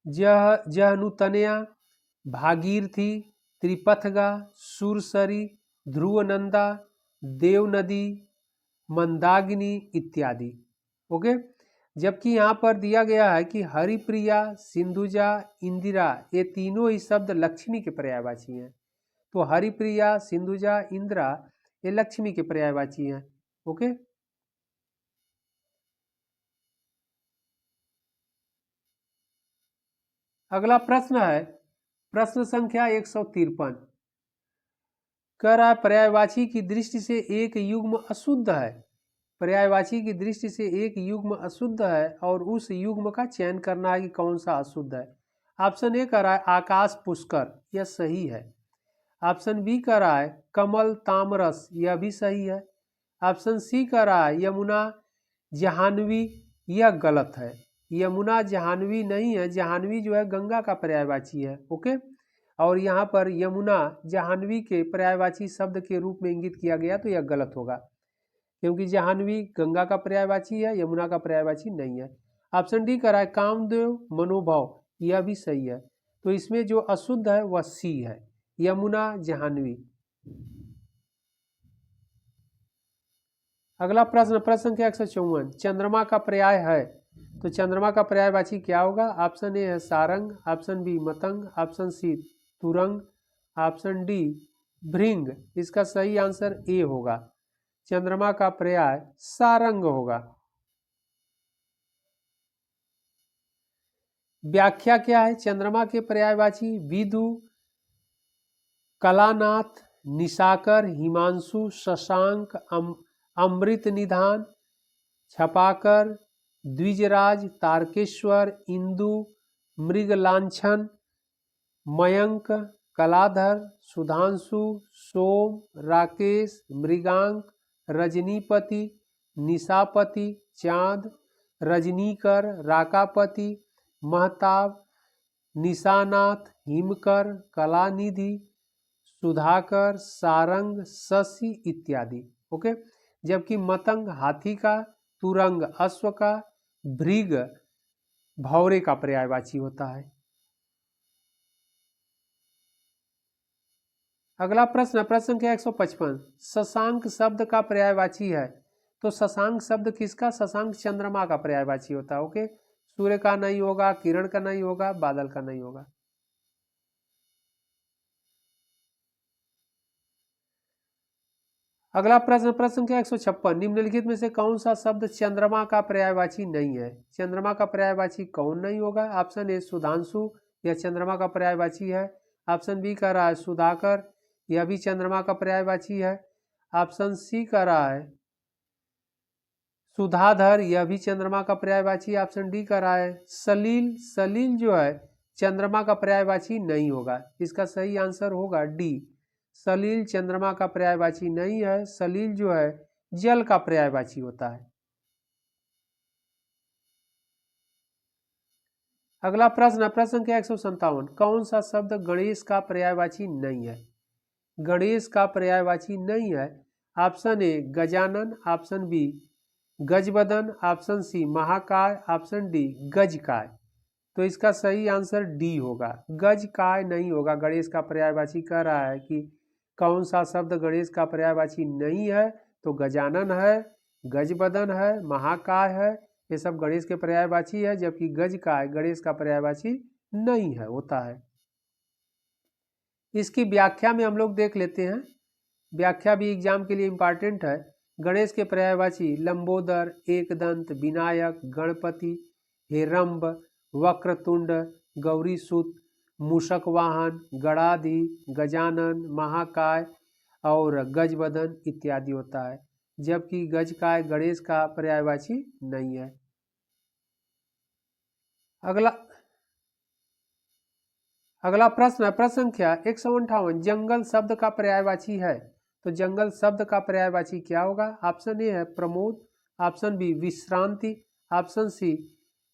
जहनुतनया, भागीरथी, त्रिपथगा, सुरसरी, ध्रुवनंदा, देवनदी, मंदाकिनी इत्यादि। ओके, जबकि यहाँ पर दिया गया है कि हरिप्रिया, सिंधुजा, इंदिरा ये तीनों ही शब्द लक्ष्मी के पर्यायवाची हैं। तो हरिप्रिया, सिंधुजा, इंदिरा ये लक्ष्मी के पर्यायवाची हैं। ओके, अगला प्रश्न है प्रश्न संख्या 153, कह रहा है पर्यायवाची की दृष्टि से एक युग्म अशुद्ध है। पर्यायवाची की दृष्टि से एक युग्म अशुद्ध है और उस युग्म का चयन करना है कि कौन सा अशुद्ध है। ऑप्शन ए कह रहा है आकाश पुष्कर, यह सही है। ऑप्शन बी कह रहा है कमल तामरस, यह भी सही है। ऑप्शन सी कह रहा है यमुना जाह्नवी, यह गलत है। यमुना जाह्नवी नहीं है, जाह्नवी जो है गंगा का पर्यायवाची है। ओके, और यहाँ पर यमुना जाह्नवी के पर्यायवाची शब्द के रूप में इंगित किया गया, तो यह गलत होगा क्योंकि जाह्नवी गंगा का पर्यायवाची है, यमुना का पर्यायवाची नहीं है। ऑप्शन डी कह रहा है कामदेव मनोभाव, यह भी सही है। तो इसमें जो अशुद्ध है वह सी है, यमुना जाह्नवी। अगला प्रश्न, प्रश्न संख्या 154, चंद्रमा का पर्याय है। तो चंद्रमा का पर्यायवाची क्या होगा? ऑप्शन ए है सारंग, ऑप्शन बी मतंग, ऑप्शन सी तुरंग, ऑप्शन डी भृंग। इसका सही आंसर ए होगा, चंद्रमा का पर्याय सारंग होगा। व्याख्या क्या है? चंद्रमा के पर्यायवाची विदु, कलानाथ, निशाकर, हिमांशु, शशांक, अमृत निधान, छपाकर, द्विजराज, तारकेश्वर, इंदु, मृगलांछन, मयंक, कलाधर, सुधांशु, सोम, राकेश, मृगांक, रजनीपति, निशापति, चांद, रजनीकर, राकापति, महताब, निशानाथ, हिमकर, कलानिधि, सुधाकर, सारंग, शशि इत्यादि। ओके, जबकि मतंग हाथी का, तुरंग अश्व का, भृग भौरे का पर्यायवाची होता है। अगला प्रश्न, प्रश्न संख्या 155, शशांक शब्द का पर्यायवाची है। तो शशांक शब्द किसका? शशांक चंद्रमा का पर्यायवाची होता है। ओके, सूर्य का नहीं होगा, किरण का नहीं होगा, बादल का नहीं होगा। अगला प्रश्न, प्रश्न संख्या 156, निम्नलिखित में से कौन सा शब्द चंद्रमा का पर्यायवाची नहीं है? चंद्रमा का पर्यायवाची कौन नहीं होगा? ऑप्शन ए सुधांशु, यह चंद्रमा का पर्यायवाची है। ऑप्शन बी कह रहा है सुधाकर, यह भी चंद्रमा का पर्यायवाची है। ऑप्शन सी कह रहा है सुधाधर, यह भी चंद्रमा का पर्यायवाची। ऑप्शन डी कह रहा है सलील, सलील जो है चंद्रमा का पर्यायवाची नहीं होगा। इसका सही आंसर होगा डी, सलील चंद्रमा का पर्यायवाची नहीं है। सलील जो है जल का पर्यायवाची होता है। अगला प्रश्न, प्रश्न संख्या 157, कौन सा शब्द गणेश का पर्यायवाची नहीं है? गणेश का पर्यायवाची नहीं है। ऑप्शन ए गजानन, ऑप्शन बी गजबदन, ऑप्शन सी महाकाय, ऑप्शन डी गजकाय। तो इसका सही आंसर डी होगा, गजकाय नहीं होगा। गणेश का पर्यायवाची कह रहा है कि कौन सा शब्द गणेश का पर्यायवाची नहीं है, तो गजानन है, गजबदन है, महाकाय है, ये सब गणेश के पर्यायवाची है, जबकि गजकाय गणेश का पर्यायवाची नहीं है, होता है। इसकी व्याख्या में हम लोग देख लेते हैं, व्याख्या भी एग्जाम के लिए इंपॉर्टेंट है। गणेश के पर्यायवाची लंबोदर, एकदंत, विनायक, गणपति, हेरंब, वक्रतुंड, गौरीसुत, मूषक वाहन, गणाधि, गजानन, महाकाय और गजबदन इत्यादि होता है, जबकि गजकाय गणेश का पर्यायवाची नहीं है। अगला प्रश्न है, प्रश्न संख्या 158, जंगल शब्द का पर्यायवाची है, तो जंगल शब्द का पर्यायवाची क्या होगा? ऑप्शन ए है प्रमोद, ऑप्शन बी विश्रांति, ऑप्शन सी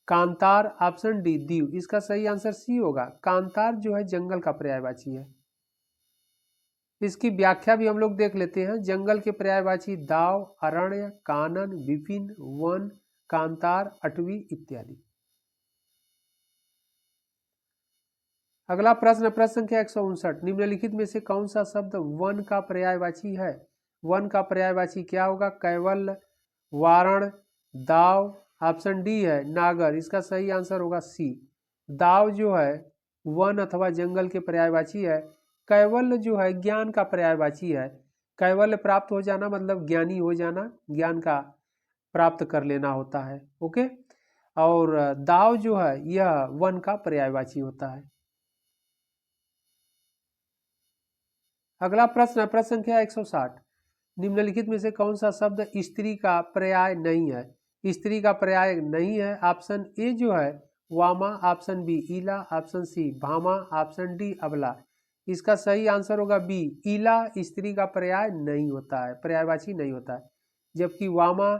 कांतार, ऑप्शन डी दीव। इसका सही आंसर सी होगा, कांतार जो है जंगल का पर्यायवाची है। इसकी व्याख्या भी हम लोग देख लेते हैं। जंगल के पर्यायवाची दाव, अरण्य, कानन, विपिन, वन, कांतार, अटवी इत्यादि। अगला प्रश्न, प्रश्न संख्या 159, निम्नलिखित में से कौन सा शब्द वन का पर्यायवाची है? वन का पर्यायवाची क्या होगा? कैवल्य, वारण, दाव, ऑप्शन डी है नागर। इसका सही आंसर होगा सी, दाव जो है वन अथवा जंगल के पर्यायवाची है। कैवल्य जो है ज्ञान का पर्यायवाची है। कैवल्य प्राप्त हो जाना मतलब ज्ञानी हो जाना, ज्ञान का प्राप्त कर लेना होता है। ओके, और दाव जो है यह वन का पर्यायवाची होता है। अगला प्रश्न है, प्रश्न संख्या 160, निम्नलिखित में से कौन सा शब्द स्त्री का पर्याय नहीं है? स्त्री का पर्याय नहीं है। ऑप्शन ए जो है वामा, ऑप्शन बी ईला, option C Bhama, option D अबला। इसका सही आंसर होगा बी, ईला स्त्री का पर्याय नहीं होता है, पर्यायवाची नहीं होता है, जबकि वामा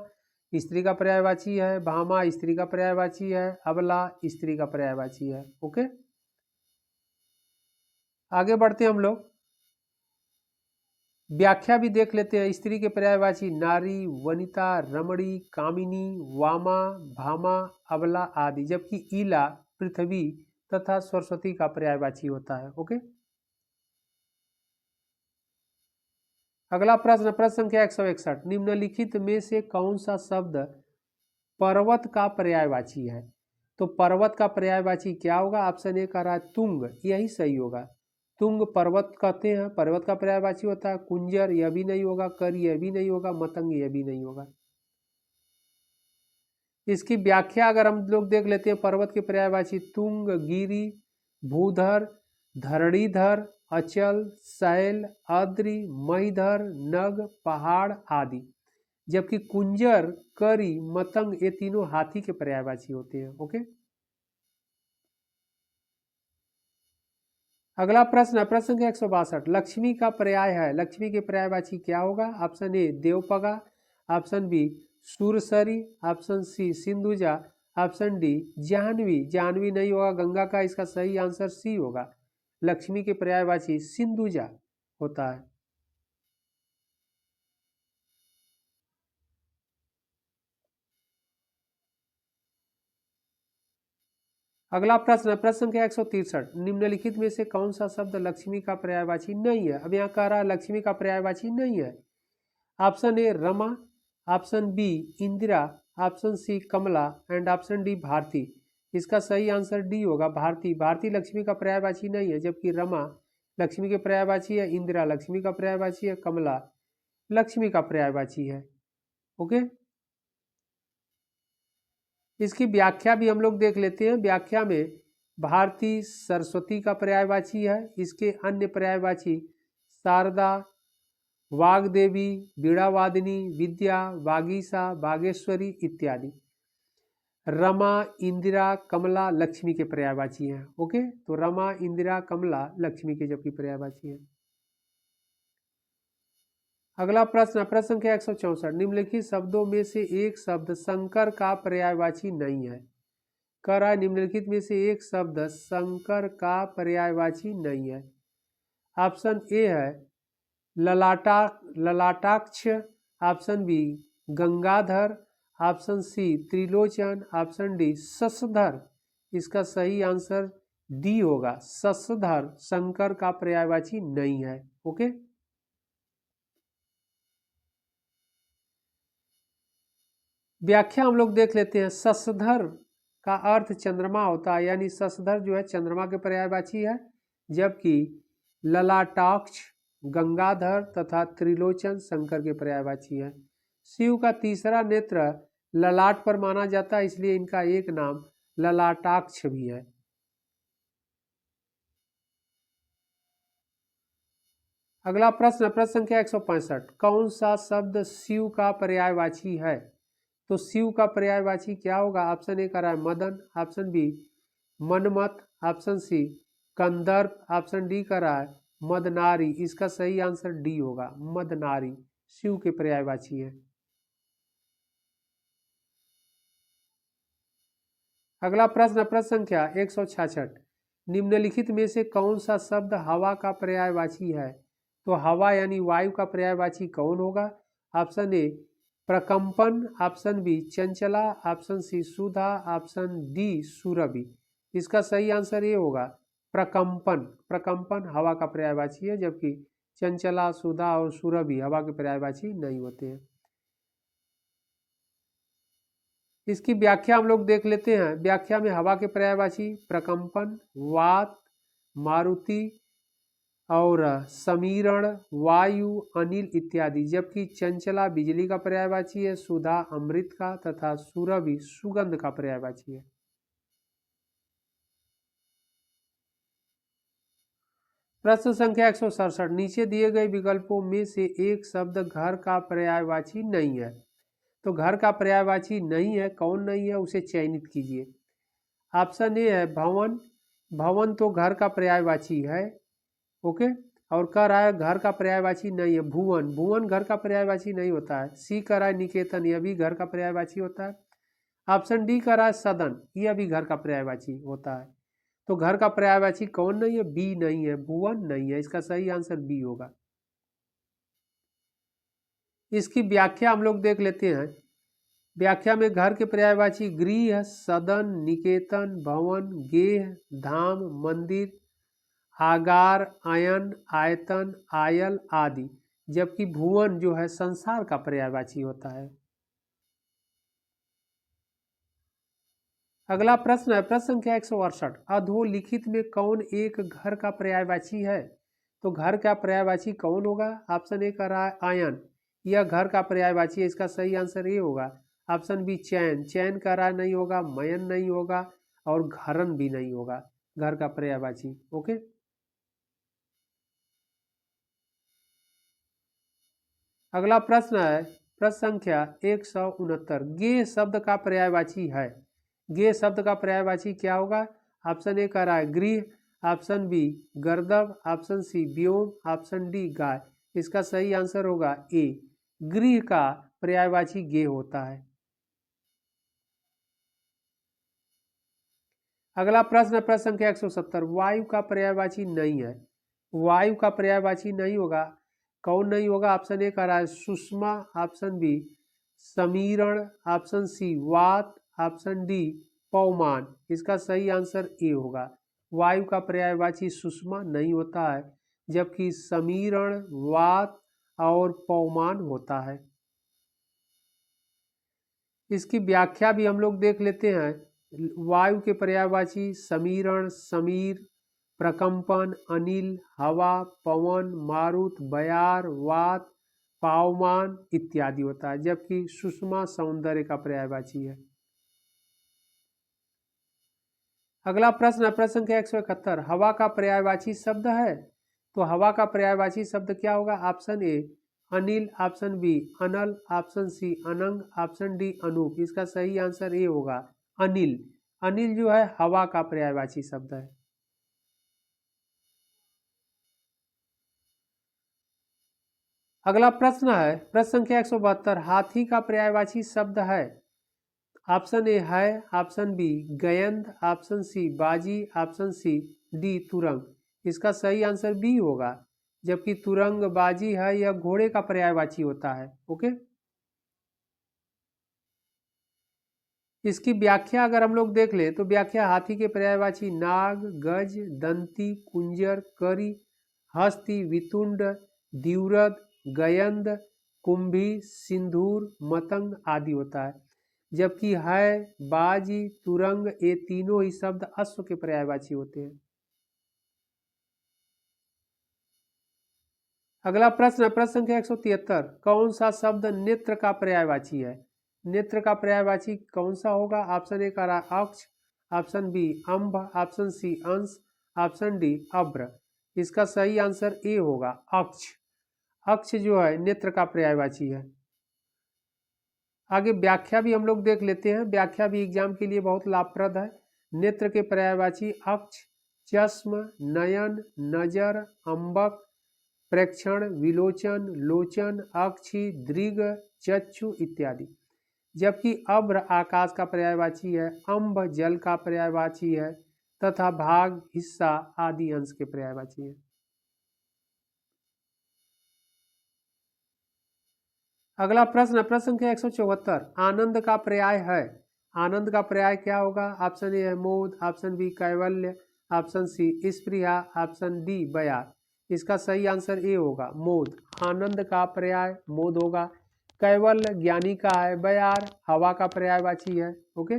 स्त्री का पर्यायवाची है, भामा स्त्री का पर्यायवाची है, अबला स्त्री का पर्यायवाची है। ओके, आगे बढ़ते हैं हम लोग, व्याख्या भी देख लेते हैं। स्त्री के पर्यायवाची नारी, वनिता, रमणी, कामिनी, वामा, भामा, अबला आदि, जबकि ईला पृथ्वी तथा सरस्वती का पर्यायवाची होता है। ओके, अगला प्रश्न, प्रश्न संख्या 161, निम्नलिखित में से कौन सा शब्द पर्वत का पर्यायवाची है? तो पर्वत का पर्यायवाची क्या होगा? ऑप्शन ए कह रहा है तुंग, यही सही होगा। तुंग पर्वत कहते हैं, पर्वत का पर्यायवाची होता है। कुंजर यह भी नहीं होगा, कर यह भी नहीं होगा, मतंग यह भी नहीं होगा। इसकी व्याख्या अगर हम लोग देख लेते हैं, पर्वत के पर्यायवाची तुंग, गिरी, भूधर, धरणीधर, अचल, शैल, अद्रि, महीधर, नग, पहाड़ आदि, जबकि कुंजर, करी, मतंग ये तीनों हाथी के पर्यायवाची होते हैं। ओके, अगला प्रश्न है, प्रश्न संख्या 162, लक्ष्मी का पर्याय है, लक्ष्मी के पर्यायवाची क्या होगा? ऑप्शन ए देवपगा, ऑप्शन बी सुरसरी, ऑप्शन सी सिंधुजा, ऑप्शन डी जाह्नवी। जाह्नवी नहीं होगा गंगा का, इसका सही आंसर सी होगा, लक्ष्मी के पर्यायवाची सिंधुजा होता है। अगला प्रश्न है, प्रश्न संख्या 163, निम्नलिखित में से कौन सा शब्द लक्ष्मी का पर्यायवाची नहीं है? अब यहाँ कह रहा है लक्ष्मी का पर्यायवाची नहीं है। ऑप्शन ए रमा, ऑप्शन बी इंदिरा, ऑप्शन सी कमला एंड ऑप्शन डी भारती। इसका सही आंसर डी होगा, भारती। भारती लक्ष्मी का पर्यायवाची नहीं है, जबकि रमा लक्ष्मी के पर्यायवाची है, इंदिरा लक्ष्मी का पर्यायवाची है, कमला लक्ष्मी का पर्यायवाची है। ओके, इसकी व्याख्या भी हम लोग देख लेते हैं। व्याख्या में भारती सरस्वती का पर्यायवाची है, इसके अन्य पर्यायवाची शारदा, वाग्देवी, वीणावादिनी, विद्या, वागीशा, बागेश्वरी इत्यादि। रमा, इंदिरा, कमला लक्ष्मी के पर्यायवाची हैं। ओके, तो रमा, इंदिरा, कमला लक्ष्मी के जबकि पर्यायवाची हैं। अगला प्रश्न, प्रश्न संख्या 164, निम्नलिखित शब्दों में से एक शब्द शंकर का पर्यायवाची नहीं है। कह रहा है निम्नलिखित में से एक शब्द शंकर का पर्यायवाची नहीं है। ऑप्शन ए है ललाटाक्ष, ऑप्शन बी गंगाधर, ऑप्शन सी त्रिलोचन, ऑप्शन डी शशधर। इसका सही आंसर डी होगा, शशधर शंकर का पर्यायवाची नहीं है। ओके, व्याख्या हम लोग देख लेते हैं। शशधर का अर्थ चंद्रमा होता है, यानी शशधर जो है चंद्रमा के पर्यायवाची है, जबकि ललाटाक्ष, गंगाधर तथा त्रिलोचन शंकर के पर्यायवाची है। शिव का तीसरा नेत्र ललाट पर माना जाता है, इसलिए इनका एक नाम ललाटाक्ष भी है। अगला प्रश्न, प्रश्न संख्या 165, कौन सा शब्द शिव का पर्यायवाची है? तो शिव का पर्यायवाची क्या होगा? ऑप्शन ए कर रहा है मदन, ऑप्शन बी मनमत, ऑप्शन सी कंदर्प, ऑप्शन डी कर रहा है मदनारी। इसका सही आंसर डी होगा, मदनारी शिव के पर्यायवाची है। अगला प्रश्न, प्रश्न संख्या 166, निम्नलिखित में से कौन सा शब्द हवा का पर्यायवाची है? तो हवा यानी वायु का पर्यायवाची कौन होगा? ऑप्शन ए प्रकंपन, ऑप्शन बी चंचला, ऑप्शन सी सुधा, ऑप्शन डी सुरभि। इसका सही आंसर ये होगा प्रकंपन। प्रकंपन हवा का पर्यायवाची है, जबकि चंचला, सुधा और सुरभि हवा के पर्यायवाची नहीं होते हैं। इसकी व्याख्या हम लोग देख लेते हैं। व्याख्या में हवा के पर्यायवाची प्रकंपन, वात, मारुति और समीरण, वायु, अनिल इत्यादि, जबकि चंचला बिजली का पर्यायवाची है, सुधा अमृत का तथा सुरभि सुगंध का पर्यायवाची है। प्रश्न संख्या 167, नीचे दिए गए विकल्पों में से एक शब्द घर का पर्यायवाची नहीं है। तो घर का पर्यायवाची नहीं है, कौन नहीं है उसे चयनित कीजिए। ऑप्शन ए है भवन, भवन तो घर का पर्यायवाची है। ओके, और कह रहा है घर का पर्यायवाची नहीं है भुवन, भुवन घर का पर्यायवाची नहीं होता है। सी कह रहा है निकेतन, यह भी घर का पर्यायवाची होता है। ऑप्शन डी कह रहा है सदन, यह भी घर का पर्यायवाची होता है। तो घर का पर्यायवाची कौन नहीं है? बी नहीं है, भुवन नहीं है। इसका सही आंसर बी होगा। इसकी व्याख्या हम लोग देख लेते हैं। व्याख्या में घर के पर्यायवाची गृह, सदन, निकेतन, भवन, गेह, धाम, मंदिर, आगार, आयन, आयतन, आयल आदि, जबकि भुवन जो है संसार का पर्यायवाची होता है। अगला प्रश्न है प्रश्न संख्या 168, अधोलिखित में कौन एक घर का पर्यायवाची है? तो घर का पर्यायवाची कौन होगा? ऑप्शन ए का रहा है आयन, यह घर का पर्यायवाची है। इसका सही आंसर ये होगा ऑप्शन बी चैन, चैन का रहा नहीं होगा, मयन नहीं होगा और घरन भी नहीं होगा घर का पर्यायवाची। ओके, अगला प्रश्न है प्रश्न संख्या 169, गे शब्द का पर्यायवाची है। गे शब्द का पर्यायवाची क्या होगा? ऑप्शन ए कह रहा है गृह, ऑप्शन बी गर्दभ, ऑप्शन सी व्योम, ऑप्शन डी गाय। इसका सही आंसर होगा ए, गृह का पर्यायवाची गे होता है। अगला प्रश्न है प्रश्न संख्या 170, वायु का पर्यायवाची नहीं है। वायु का पर्यायवाची नहीं होगा, कौन नहीं होगा? ऑप्शन ए कह रहा है सुषमा, ऑप्शन बी समीरण, ऑप्शन सी वात, ऑप्शन डी पौमान। इसका सही आंसर ए होगा, वायु का पर्यायवाची सुषमा नहीं होता है, जबकि समीरण, वात और पौमान होता है। इसकी व्याख्या भी हम लोग देख लेते हैं। वायु के पर्यायवाची समीरण, समीर, प्रकंपन, अनिल, हवा, पवन, मारुत, बयार, वात, पावमान इत्यादि होता है, जबकि सुषमा सौंदर्य का पर्यायवाची है। अगला प्रश्न है प्रश्न संख्या 171, हवा का पर्यायवाची शब्द है। तो हवा का पर्यायवाची शब्द क्या होगा? ऑप्शन ए अनिल, ऑप्शन बी अनल, ऑप्शन सी अनंग, ऑप्शन डी अनूप। इसका सही आंसर ए होगा अनिल। अनिल जो है हवा का पर्यायवाची शब्द है। अगला प्रश्न है प्रश्न संख्या 172, हाथी का पर्यायवाची शब्द है। ऑप्शन ए है, ऑप्शन बी गयंद, ऑप्शन सी बाजी, ऑप्शन सी डी तुरंग। इसका सही आंसर बी होगा, जबकि तुरंग बाजी है यह घोड़े का पर्यायवाची होता है। ओके, इसकी व्याख्या अगर हम लोग देख ले तो व्याख्या हाथी के पर्यायवाची नाग, गज, दंती, कुंजर, करी, हस्ती, वितुंड, द्युरद, गयंद, कुंभी, सिंदूर, मतंग आदि होता है। जबकि है, बाजी, तुरंग ये तीनों ही शब्द अश्व के पर्यायवाची होते हैं। अगला प्रश्न प्रश्न संख्या 173, कौन सा शब्द नेत्र का पर्यायवाची है? नेत्र का पर्यायवाची कौन सा होगा? ऑप्शन ए का अक्ष, ऑप्शन बी अम्भ, ऑप्शन सी अंश, ऑप्शन डी अभ्र। इसका सही आंसर ए होगा अक्ष। अक्ष जो है नेत्र का पर्यायवाची है। आगे व्याख्या भी हम लोग देख लेते हैं, व्याख्या भी एग्जाम के लिए बहुत लाभप्रद है। नेत्र के पर्यायवाची अक्ष, चश्म, नयन, नजर, अम्बक, प्रेक्षण, विलोचन, लोचन, अक्षि, दृग, चक्षु इत्यादि। जबकि अभ्र आकाश का पर्यायवाची है, अम्ब जल का पर्यायवाची है तथा भाग, हिस्सा आदि अंश के पर्यायवाची है। अगला प्रश्न प्रश्न संख्या 174, आनंद का पर्याय है। आनंद का पर्याय क्या होगा? ऑप्शन ए है मोद, ऑप्शन बी कैवल्य, ऑप्शन सी स्पृहा, ऑप्शन डी बयार। इसका सही आंसर ए होगा मोद। आनंद का पर्याय मोद होगा। कैवल्य ज्ञानी का है, बयार हवा का पर्यायवाची है। ओके,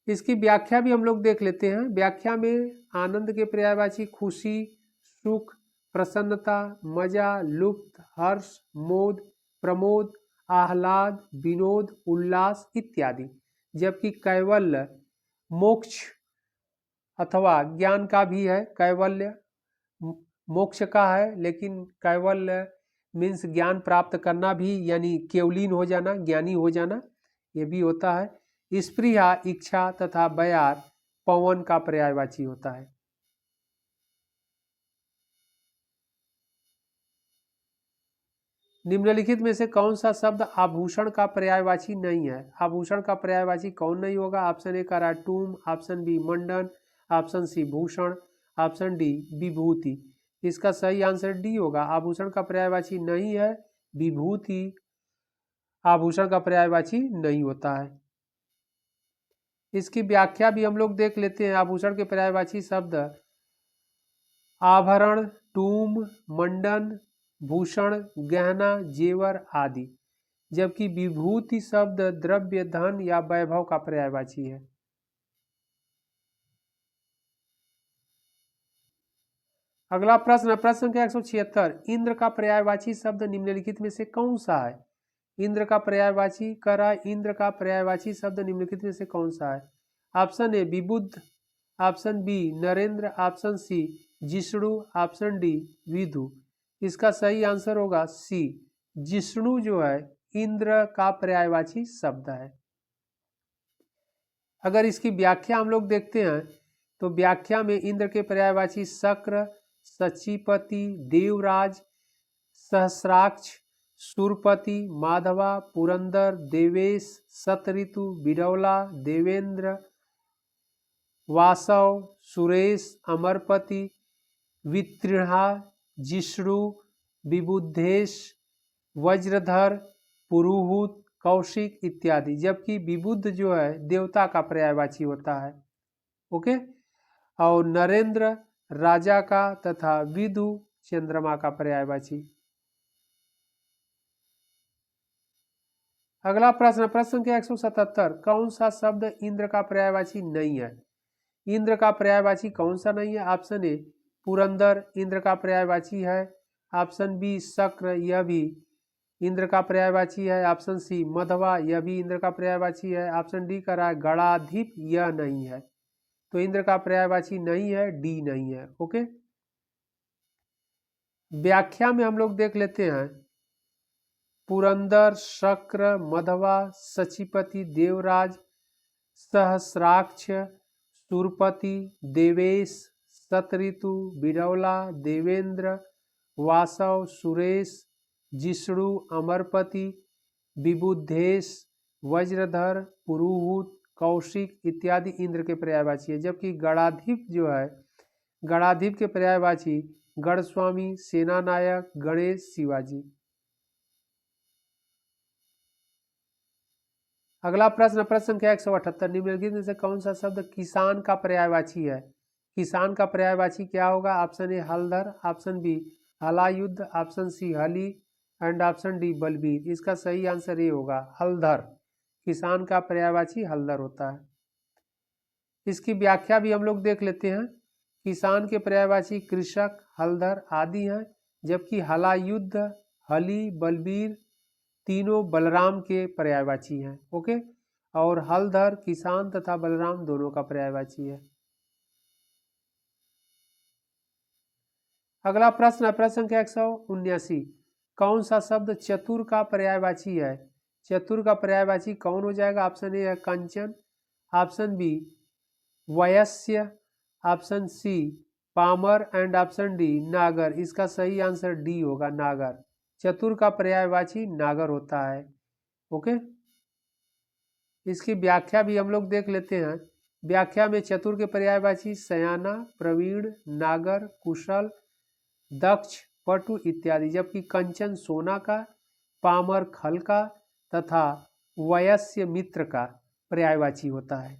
इसकी व्याख्या भी हम लोग देख लेते हैं। व्याख्या में आनंद के पर्यायवाची खुशी, सुख, प्रसन्नता, मजा, लुप्त, हर्ष, मोद, प्रमोद, आह्लाद, विनोद, उल्लास इत्यादि। जबकि कैवल्य मोक्ष अथवा ज्ञान का भी है। कैवल्य मोक्ष का है, लेकिन कैवल्य मीन्स ज्ञान प्राप्त करना भी, यानी केवलीन हो जाना, ज्ञानी हो जाना, ये भी होता है। स्पृहा इच्छा तथा बयार पवन का पर्यायवाची होता है। निम्नलिखित में से कौन सा शब्द आभूषण का पर्यायवाची नहीं है? आभूषण का पर्यायवाची कौन नहीं होगा? ऑप्शन ए का टूम, ऑप्शन बी मंडन, ऑप्शन सी भूषण, ऑप्शन डी विभूति। इसका सही आंसर डी होगा, आभूषण का पर्यायवाची नहीं है। विभूति आभूषण का पर्यायवाची नहीं होता है। इसकी व्याख्या भी हम लोग देख लेते हैं। आभूषण के पर्यायवाची शब्द आभरण, टूम, मंडन, भूषण, गहना, जेवर आदि। जबकि विभूति शब्द द्रव्य, धन या वैभव का पर्यायवाची है। अगला प्रश्न प्रश्न संख्या 176, इंद्र का पर्यायवाची शब्द निम्नलिखित में से कौन सा है? इंद्र का पर्यायवाची करा, इंद्र का पर्यायवाची शब्द निम्नलिखित में से कौन सा है? ऑप्शन ए विबुद्ध, ऑप्शन बी नरेंद्र, ऑप्शन सी जिष्णु, ऑप्शन डी विधु। इसका सही आंसर होगा सी, जिष्णु जो है इंद्र का पर्यायवाची शब्द है। अगर इसकी व्याख्या हम लोग देखते हैं तो व्याख्या में इंद्र के पर्यायवाची शक्र, सचीपति, देवराज, सहस्राक्ष, सुरपति, माधवा, पुरंदर, देवेश, सतऋतु, बिडौला, देवेंद्र, वासव, सुरेश, अमरपति, वितृणा, जिष्णु, विबुद्धेश, वज्रधर, पुरुहूत, कौशिक इत्यादि। जबकि विबुद्ध जो है देवता का पर्यायवाची होता है। ओके, और नरेंद्र राजा का तथा विदु चंद्रमा का पर्यायवाची। अगला प्रश्न प्रश्न संख्या 177, कौन सा शब्द इंद्र का पर्यायवाची नहीं है? इंद्र का पर्यायवाची कौन सा नहीं है? ऑप्शन ए पुरंदर इंद्र का पर्यायवाची है, ऑप्शन बी शक्र यह भी इंद्र का पर्यायवाची है, ऑप्शन सी मधवा यह भी इंद्र का पर्यायवाची है, ऑप्शन डी कह रहा है गणाधिप यह नहीं है। तो इंद्र का पर्यायवाची नहीं है, डी नहीं है। ओके, व्याख्या में हम लोग देख लेते हैं पुरंदर, शक्र, मधवा, सचिपति, देवराज, सहस्राक्ष, सुरपति, देवेश, सतऋतु, बिरौला, देवेंद्र, वासव, सुरेश, जिष्णु, अमरपति, विबुद्धेश, वज्रधर, पुरुहूत, कौशिक इत्यादि इंद्र के पर्यायवाची है। जबकि गणाधिप जो है, गणाधिप के पर्यायवाची गणस्वामी, सेनानायक, गणेश, शिवाजी। अगला प्रश्न, प्रश्न संख्या 178, निम्नलिखित में से कौन सा शब्द किसान का पर्यायवाची है? किसान का पर्यायवाची क्या होगा? ऑप्शन ए हलधर, ऑप्शन बी हलायुद्ध, ऑप्शन सी हली एंड ऑप्शन डी बलबीर। इसका सही आंसर ये होगा हलधर। किसान का पर्यायवाची हलधर होता है। इसकी व्याख्या भी हम लोग देख लेते हैं। किसान के पर्यायवाची कृषक, हलधर आदि हैं, जबकि हलायुद्ध, हली, बलबीर तीनों बलराम के पर्यायवाची हैं। ओके, और हलधर किसान तथा बलराम दोनों का पर्यायवाची है। अगला प्रश्न है प्रश्न संख्या 179, कौन सा शब्द चतुर का पर्यायवाची है? चतुर का पर्यायवाची कौन हो जाएगा? ऑप्शन ए है कंचन, ऑप्शन बी वयस्य, ऑप्शन सी पामर एंड ऑप्शन डी नागर। इसका सही आंसर डी होगा नागर। चतुर का पर्यायवाची नागर होता है। ओके, इसकी व्याख्या भी हम लोग देख लेते हैं। व्याख्या में चतुर के पर्यायवाची सयाना, प्रवीण, नागर, कुशल, दक्ष, पटु इत्यादि, जबकि कंचन सोना का, पामर खल का तथा वयस्य मित्र का पर्यायवाची होता है।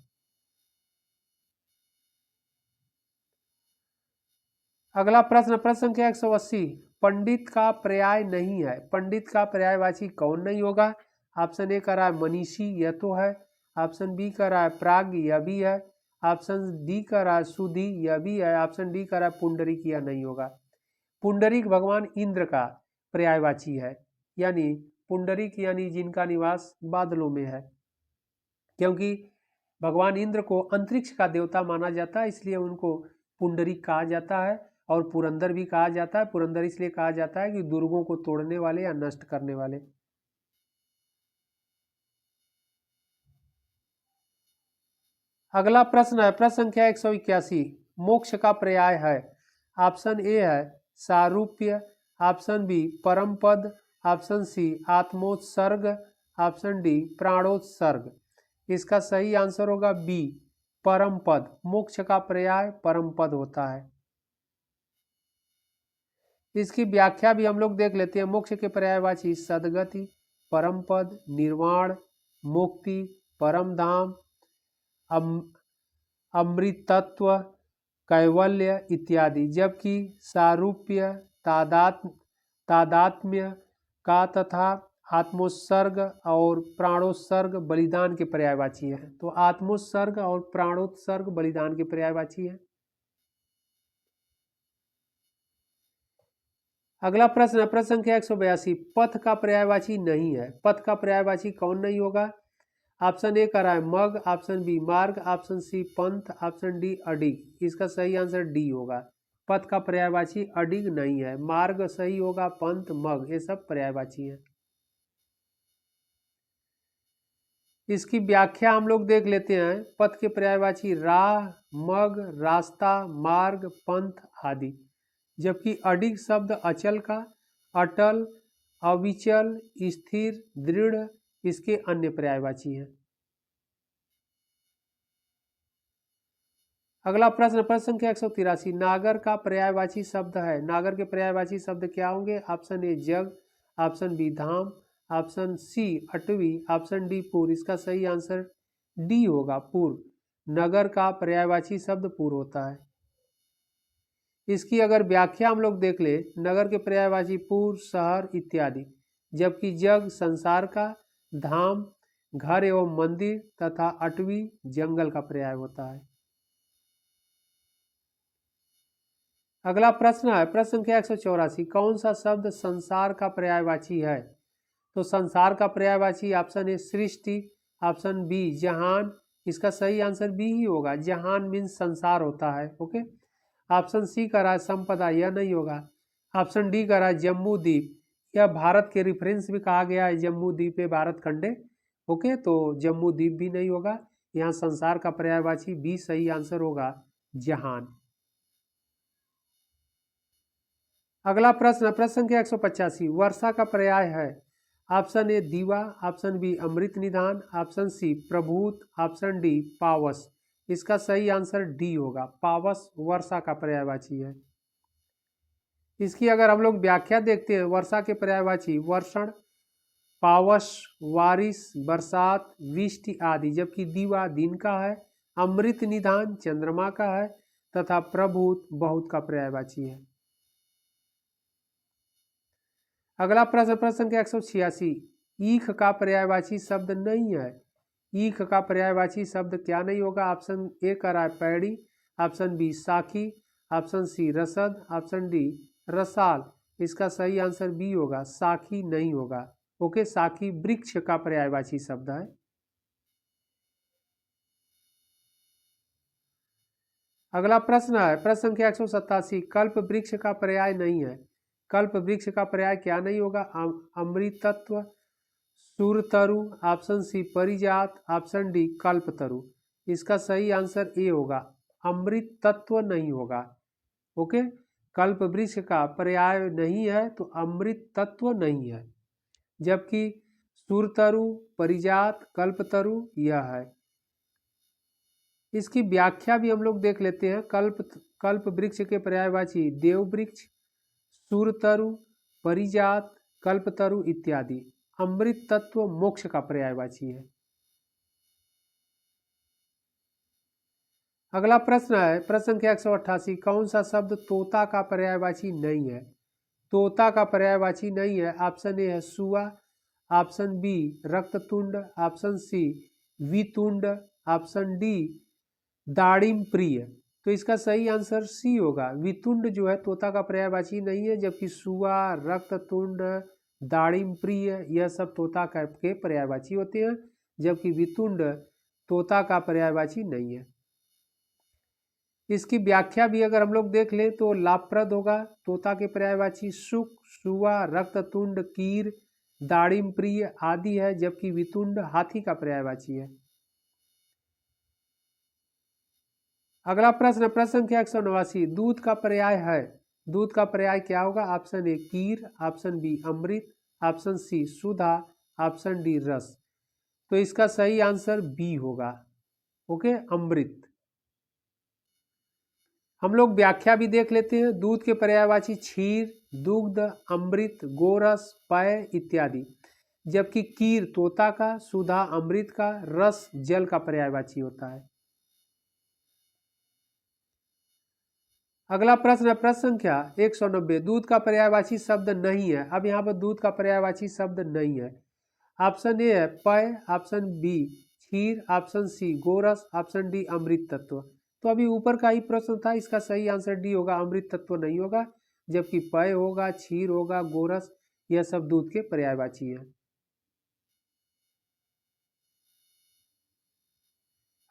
अगला प्रश्न, प्रश्न संख्या 180, पंडित का पर्याय नहीं है। पंडित का पर्यायवाची कौन नहीं होगा? ऑप्शन ए कर रहा है मनीषी, यह तो है। ऑप्शन बी कर रहा है प्राज्ञ, यह भी है। ऑप्शन डी कर रहा है सुधी, यह भी है। ऑप्शन डी कर रहा है पुंडरीक, यह नहीं होगा। पुंडरीक भगवान इंद्र का पर्यायवाची है, यानी पुंडरीक यानी जिनका निवास बादलों में है, क्योंकि भगवान इंद्र को अंतरिक्ष का देवता माना जाता है, इसलिए उनको पुंडरीक कहा जाता है। और पुरंदर भी कहा जाता है। पुरंदर इसलिए कहा जाता है कि दुर्गों को तोड़ने वाले या नष्ट करने वाले। अगला प्रश्न है प्रश्न संख्या 181, मोक्ष का पर्याय है। ऑप्शन ए है सारूप्य, ऑप्शन बी परम पद, ऑप्शन सी आत्मोत्सर्ग, ऑप्शन डी प्राणोत्सर्ग। इसका सही आंसर होगा बी परम पद। मोक्ष का पर्याय परम पद होता है। इसकी व्याख्या भी हम लोग देख लेते हैं। मोक्ष के पर्यायवाची सदगति, परम पद, निर्वाण, मुक्ति, परम धाम, अमृतत्व, कैवल्य इत्यादि, जबकि सारूप्य, तादात्म्य का तथा आत्मोत्सर्ग और प्राणोत्सर्ग बलिदान के पर्यायवाची है। तो आत्मोत्सर्ग और प्राणोत्सर्ग बलिदान के पर्यायवाची है। अगला प्रश्न है प्रश्न संख्या 182, पथ का पर्यायवाची नहीं है। पथ का पर्यायवाची कौन नहीं होगा? ऑप्शन ए कर रहा है मग, ऑप्शन बी मार्ग, ऑप्शन सी पंथ, ऑप्शन डी अडिग। इसका सही आंसर डी होगा। पथ का पर्यायवाची अडिग नहीं है। मार्ग सही होगा, पंथ, मग ये सब पर्यायवाची है। इसकी व्याख्या हम लोग देख लेते हैं। पथ के पर्यायवाची राह, मग, रास्ता, मार्ग, पंथ आदि, जबकि अडिग शब्द अचल का, अटल, अविचल, स्थिर, दृढ़ इसके अन्य पर्यायवाची हैं। अगला प्रश्न प्रश्न संख्या 183, नागर का पर्यायवाची शब्द है। नागर के पर्यायवाची शब्द क्या होंगे? ऑप्शन ए जग, ऑप्शन बी धाम, ऑप्शन सी अटवी, ऑप्शन डी पुर। इसका सही आंसर डी होगा पुर। नगर का पर्यायवाची शब्द पुर होता है। इसकी अगर व्याख्या हम लोग देख ले, नगर के पर्यायवाची पुर, शहर इत्यादि, जबकि जग संसार का, धाम घर एवं मंदिर तथा अटवी जंगल का पर्याय होता है। अगला प्रश्न है प्रश्न संख्या 184, कौन सा शब्द संसार का पर्यायवाची है? तो संसार का पर्यायवाची ऑप्शन ए सृष्टि, ऑप्शन बी जहान, इसका सही आंसर बी ही होगा। जहान मीन्स संसार होता है। ओके, ऑप्शन सी का रहा है संपदा, यह नहीं होगा। ऑप्शन डी का रहा है जम्मू द्वीप, यह भारत के रेफरेंस भी कहा गया है, जम्मू द्वीप भारत खंडे। ओके, तो जम्मू द्वीप भी नहीं होगा। यहाँ संसार का पर्यायवाची बी सही आंसर होगा, जहान। अगला प्रश्न, प्रश्न संख्या 185, वर्षा का पर्याय है। ऑप्शन ए दीवा, ऑप्शन बी अमृत निधान, ऑप्शन सी प्रभूत, ऑप्शन डी पावस। इसका सही आंसर डी होगा, पावस वर्षा का पर्यायवाची है। इसकी अगर हम लोग व्याख्या देखते हैं, वर्षा के पर्यायवाची वर्षण, पावस बारिश, बरसात, वृष्टि आदि, जबकि दीवा दिन का है, अमृत निधान चंद्रमा का है तथा प्रभूत बहुत का पर्यायवाची है। अगला प्रश्न, प्रश्न संख्या 186, ईख का पर्यायवाची शब्द नहीं है। ईख का पर्यायवाची शब्द क्या नहीं होगा? ऑप्शन ए का रहा है पैड़ी, ऑप्शन बी साखी, ऑप्शन सी रसद, ऑप्शन डी रसाल। इसका सही आंसर बी होगा, साखी नहीं होगा। ओके, साखी वृक्ष का पर्यायवाची शब्द है। अगला प्रश्न है, प्रश्न संख्या 187, कल्प वृक्ष का पर्याय नहीं है। कल्प वृक्ष का पर्याय क्या नहीं होगा? अमृतत्व, सुरतरु, ऑप्शन सी परिजात, ऑप्शन डी कल्पतरु। इसका सही आंसर ए होगा, अमृत तत्व नहीं होगा। ओके, कल्प वृक्ष का पर्याय नहीं है तो अमृत तत्व नहीं है, जबकि सुरतरु, परिजात, कल्पतरु यह है। इसकी व्याख्या भी हम लोग देख लेते हैं। कल्प वृक्ष के पर्यायवाची देव वृक्ष, सुरतरु, परिजात, कल्पतरु इत्यादि। अमृत तत्व मोक्ष का पर्यायवाची है। अगला प्रश्न है, प्रश्न संख्या 188, कौन सा शब्द तोता का पर्यायवाची नहीं है? तोता का पर्यायवाची नहीं है। ऑप्शन ए है सुआ, ऑप्शन बी रक्ततुंड, ऑप्शन सी वितुंड, ऑप्शन डी दाड़िम प्रिय। तो इसका सही आंसर सी होगा, वितुंड जो है तोता का पर्यायवाची नहीं है, जबकि सुआ, रक्ततुंड, दाड़िम प्रिय यह सब तोता के पर्यायवाची होते हैं, जबकि वितुंड तोता का पर्यायवाची नहीं है। इसकी व्याख्या भी अगर हम लोग देख लें तो लाभप्रद होगा। तोता के पर्यायवाची सुख, सुआ, रक्ततुंड, कीर, दाड़िम प्रिय आदि है, जबकि वितुंड हाथी का पर्यायवाची है। अगला प्रश्न, प्रश्न संख्या 189, दूध का पर्याय है। दूध का पर्याय क्या होगा? ऑप्शन ए कीर, ऑप्शन बी अमृत, ऑप्शन सी सुधा, ऑप्शन डी रस। तो इसका सही आंसर बी होगा। ओके, अमृत। हम लोग व्याख्या भी देख लेते हैं। दूध के पर्यायवाची क्षीर, दुग्ध, अमृत, गोरस, पेय इत्यादि, जबकि कीर तोता का, सुधा अमृत का, रस जल का पर्यायवाची होता है। अगला प्रश्न है, प्रश्न संख्या 190, दूध का पर्यायवाची शब्द नहीं है। अब यहाँ पर दूध का पर्यायवाची शब्द नहीं है। ऑप्शन ए है पेय, ऑप्शन बी क्षीर, ऑप्शन सी गोरस, ऑप्शन डी अमृत तत्व। तो अभी ऊपर का ही प्रश्न था, इसका सही आंसर डी होगा, अमृत तत्व नहीं होगा, जबकि पेय होगा, क्षीर होगा, गोरस यह सब दूध के पर्यायवाची है।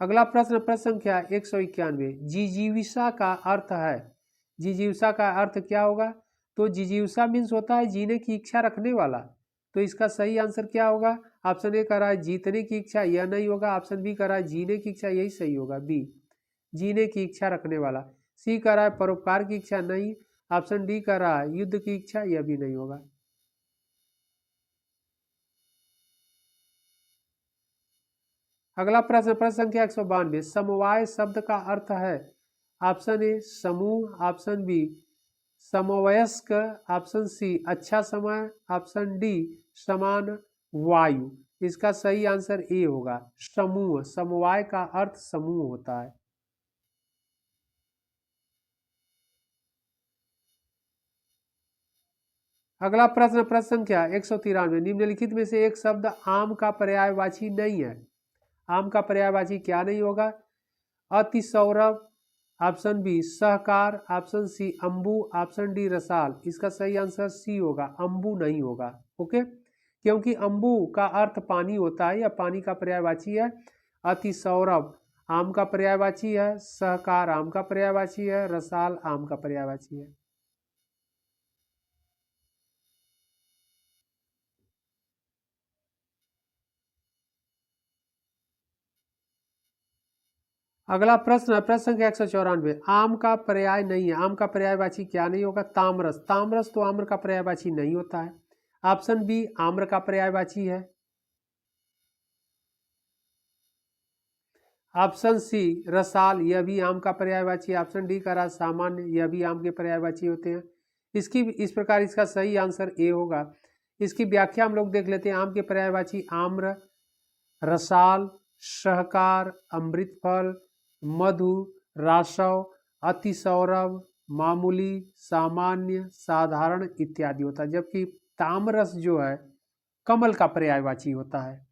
अगला प्रश्न, प्रश्न संख्या 191, जिजीविषा का अर्थ है। जिजीविषा का अर्थ क्या होगा? तो जिजीविषा मीन्स होता है जीने की इच्छा रखने वाला। तो इसका सही आंसर क्या होगा? ऑप्शन ए कर रहा है जीतने की इच्छा, यह नहीं होगा। ऑप्शन बी कर रहा है जीने की इच्छा, यही सही होगा, बी जीने की इच्छा रखने वाला। सी कर रहा है परोपकार की इच्छा, नहीं। ऑप्शन डी कर रहा है युद्ध की इच्छा, यह भी नहीं होगा। अगला प्रश्न, प्रश्न संख्या 192, समवाय शब्द का अर्थ है। ऑप्शन ए समूह, ऑप्शन बी समवयस्क, ऑप्शन सी अच्छा समय, ऑप्शन डी समान वायु। इसका सही आंसर ए होगा, समूह। समवाय का अर्थ समूह होता है। अगला प्रश्न, प्रश्न संख्या 193, निम्नलिखित में से एक शब्द आम का पर्यायवाची नहीं है। आम का पर्यायवाची क्या नहीं होगा? अति सौरभ, ऑप्शन बी सहकार, ऑप्शन सी अंबु, ऑप्शन डी रसाल। इसका सही आंसर सी होगा, अंबु नहीं होगा। ओके, क्योंकि अंबु का अर्थ पानी होता है या पानी का पर्यायवाची है। अति सौरभ आम का पर्यायवाची है, सहकार आम का पर्यायवाची है, रसाल आम का पर्यायवाची है। अगला प्रश्न है प्रश्न संख्या 194। आम का पर्याय नहीं है, आम का पर्यायवाची क्या नहीं होगा? तामरस। तामरस तो आम्र का पर्यायवाची नहीं होता है। ऑप्शन बी आम्र का पर्यायवाची है। ऑप्शन सी रसाल, यह भी आम का पर्यायवाची। ऑप्शन डी का राज सामान्य, यह भी आम के पर्यायवाची होते हैं। इसकी इस प्रकार इसका सही आंसर ए होगा। इसकी व्याख्या हम लोग देख लेते हैं। आम के पर्यायवाची आम्र, रसाल, सहकार, अमृतफल, मधु, रासव, अतिसौरभ, मामूली, सामान्य, साधारण इत्यादि होता है। जबकि तामरस जो है कमल का पर्यायवाची होता है।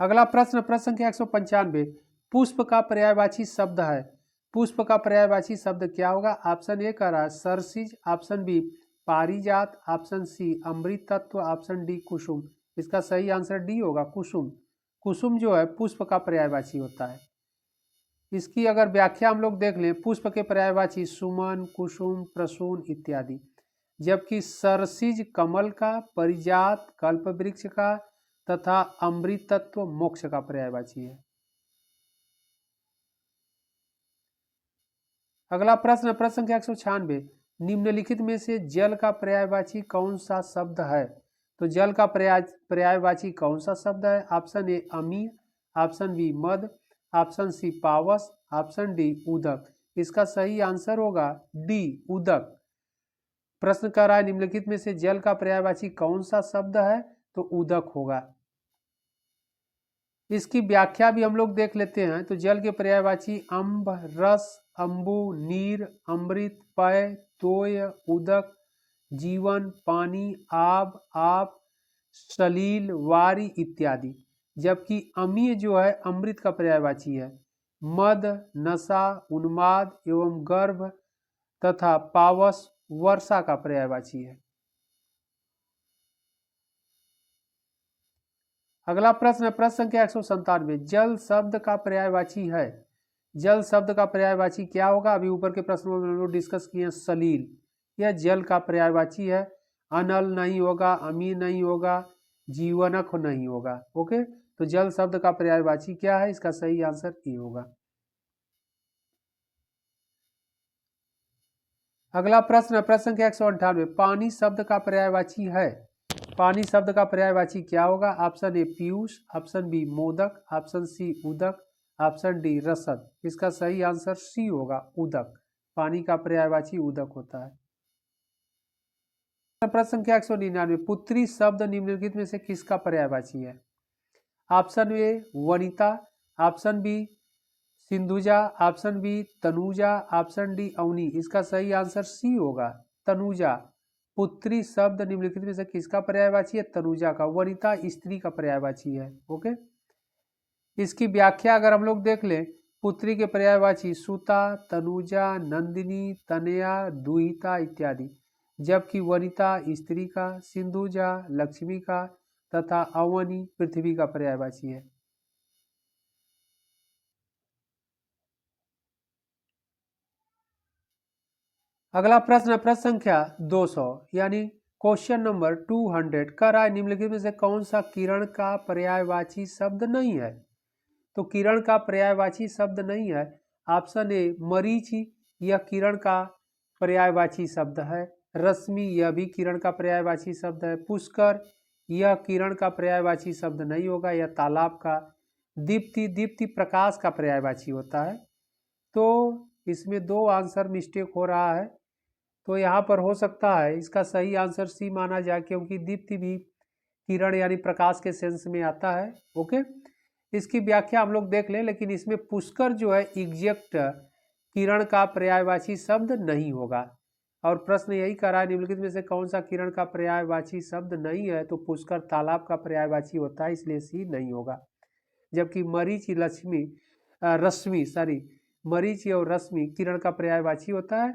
अगला प्रश्न प्रश्न संख्या 195। पुष्प का पर्यायवाची शब्द है। पुष्प का पर्यायवाची शब्द क्या होगा? ऑप्शन ए का रहा सरसिज, ऑप्शन बी पारिजात, ऑप्शन सी अमृत तत्व, ऑप्शन डी कुसुम। इसका सही आंसर डी होगा, कुसुम। कुसुम जो है पुष्प का पर्यायवाची होता है। इसकी अगर व्याख्या हम लोग देख लें, पुष्प के पर्यायवाची सुमन, कुसुम, प्रसून इत्यादि। जबकि सरसिज कमल का, परिजात कल्प वृक्ष का तथा अमृत तत्व मोक्ष का पर्यायवाची है। अगला प्रश्न प्रश्न संख्या 196। निम्नलिखित में से जल का पर्यायवाची कौन सा शब्द है? तो जल का पर्यायवाची कौन सा शब्द है? ऑप्शन ए अमीय, ऑप्शन बी मद, ऑप्शन सी पावस, ऑप्शन डी उदक। इसका सही आंसर होगा डी उदक। प्रश्न कर रहा है निम्नलिखित में से जल का पर्यायवाची कौन सा शब्द है? तो उदक होगा। इसकी व्याख्या भी हम लोग देख लेते हैं। तो जल के पर्यायवाची अम्ब, रस, अम्बु, नीर, अमृत, पय, तोय, उदक, जीवन, पानी, आब, आप, सलील, वारी इत्यादि। जबकि अमीय जो है अमृत का पर्यायवाची है। मद, नशा, उन्माद एवं गर्भ तथा पावस वर्षा का पर्यायवाची है। अगला प्रश्न प्रश्न संख्या 197। जल शब्द का पर्यायवाची है। जल शब्द का पर्यायवाची क्या होगा? अभी ऊपर के प्रश्नों में हम लोग डिस्कस किए सलील, यह जल का पर्यायवाची है। अनल नहीं होगा, अमी नहीं होगा, जीवनक नहीं होगा। ओके, तो जल शब्द का पर्यायवाची क्या है? इसका सही आंसर ए होगा। अगला प्रश्न प्रश्न संख्या 198। पानी शब्द का पर्यायवाची है। पानी शब्द का पर्यायवाची क्या होगा? ऑप्शन ए पीयूष, ऑप्शन बी मोदक, ऑप्शन सी उदक, ऑप्शन डी रसद। इसका सही आंसर सी होगा, उदक। पानी का पर्यायवाची उदक होता है। प्रश्न संख्या 199। पुत्री शब्द निम्नलिखित में से किसका पर्यायवाची है? ऑप्शन ए वनिता, ऑप्शन बी सिंधुजा, ऑप्शन बी तनुजा, ऑप्शन डी अवनी। इसका सही आंसर सी होगा, तनुजा। पुत्री शब्द निम्नलिखित में से किसका पर्यायवाची है? तनुजा का। वनिता स्त्री का पर्यायवाची है। ओके, इसकी व्याख्या अगर हम लोग देख लें, पुत्री के पर्यायवाची सुता, तनुजा, नंदिनी, तनया, दुहिता इत्यादि। जबकि वनिता स्त्री का, सिंधुजा लक्ष्मी का तथा अवनी पृथ्वी का पर्यायवाची है। अगला प्रश्न प्रश्न संख्या 200 यानी क्वेश्चन नंबर 200 कर रहा है निम्नलिखित में से कौन सा किरण का पर्यायवाची शब्द नहीं है? तो किरण का पर्यायवाची शब्द नहीं है। ऑप्शन ए मरीचि, यह किरण का पर्यायवाची शब्द है। रश्मि, यह भी किरण का पर्यायवाची शब्द है। पुष्कर, यह किरण का पर्यायवाची शब्द नहीं होगा, यह तालाब का। दीप्ति, दीप्ति प्रकाश का पर्यायवाची होता है। तो इसमें दो आंसर मिस्टेक हो रहा है। तो यहाँ पर हो सकता है इसका सही आंसर सी माना जाए, क्योंकि दीप्ति भी किरण यानी प्रकाश के सेंस में आता है। ओके, इसकी व्याख्या हम लोग देख लें, लेकिन इसमें पुष्कर जो है एग्जैक्ट किरण का पर्यायवाची शब्द नहीं होगा। और प्रश्न यही कर रहा है निम्नलिखित में से कौन सा किरण का पर्यायवाची शब्द नहीं है? तो पुष्कर तालाब का पर्यायवाची होता है, इसलिए सी नहीं होगा। जबकि मरीचि मरीचि और रश्मि किरण का पर्यायवाची होता है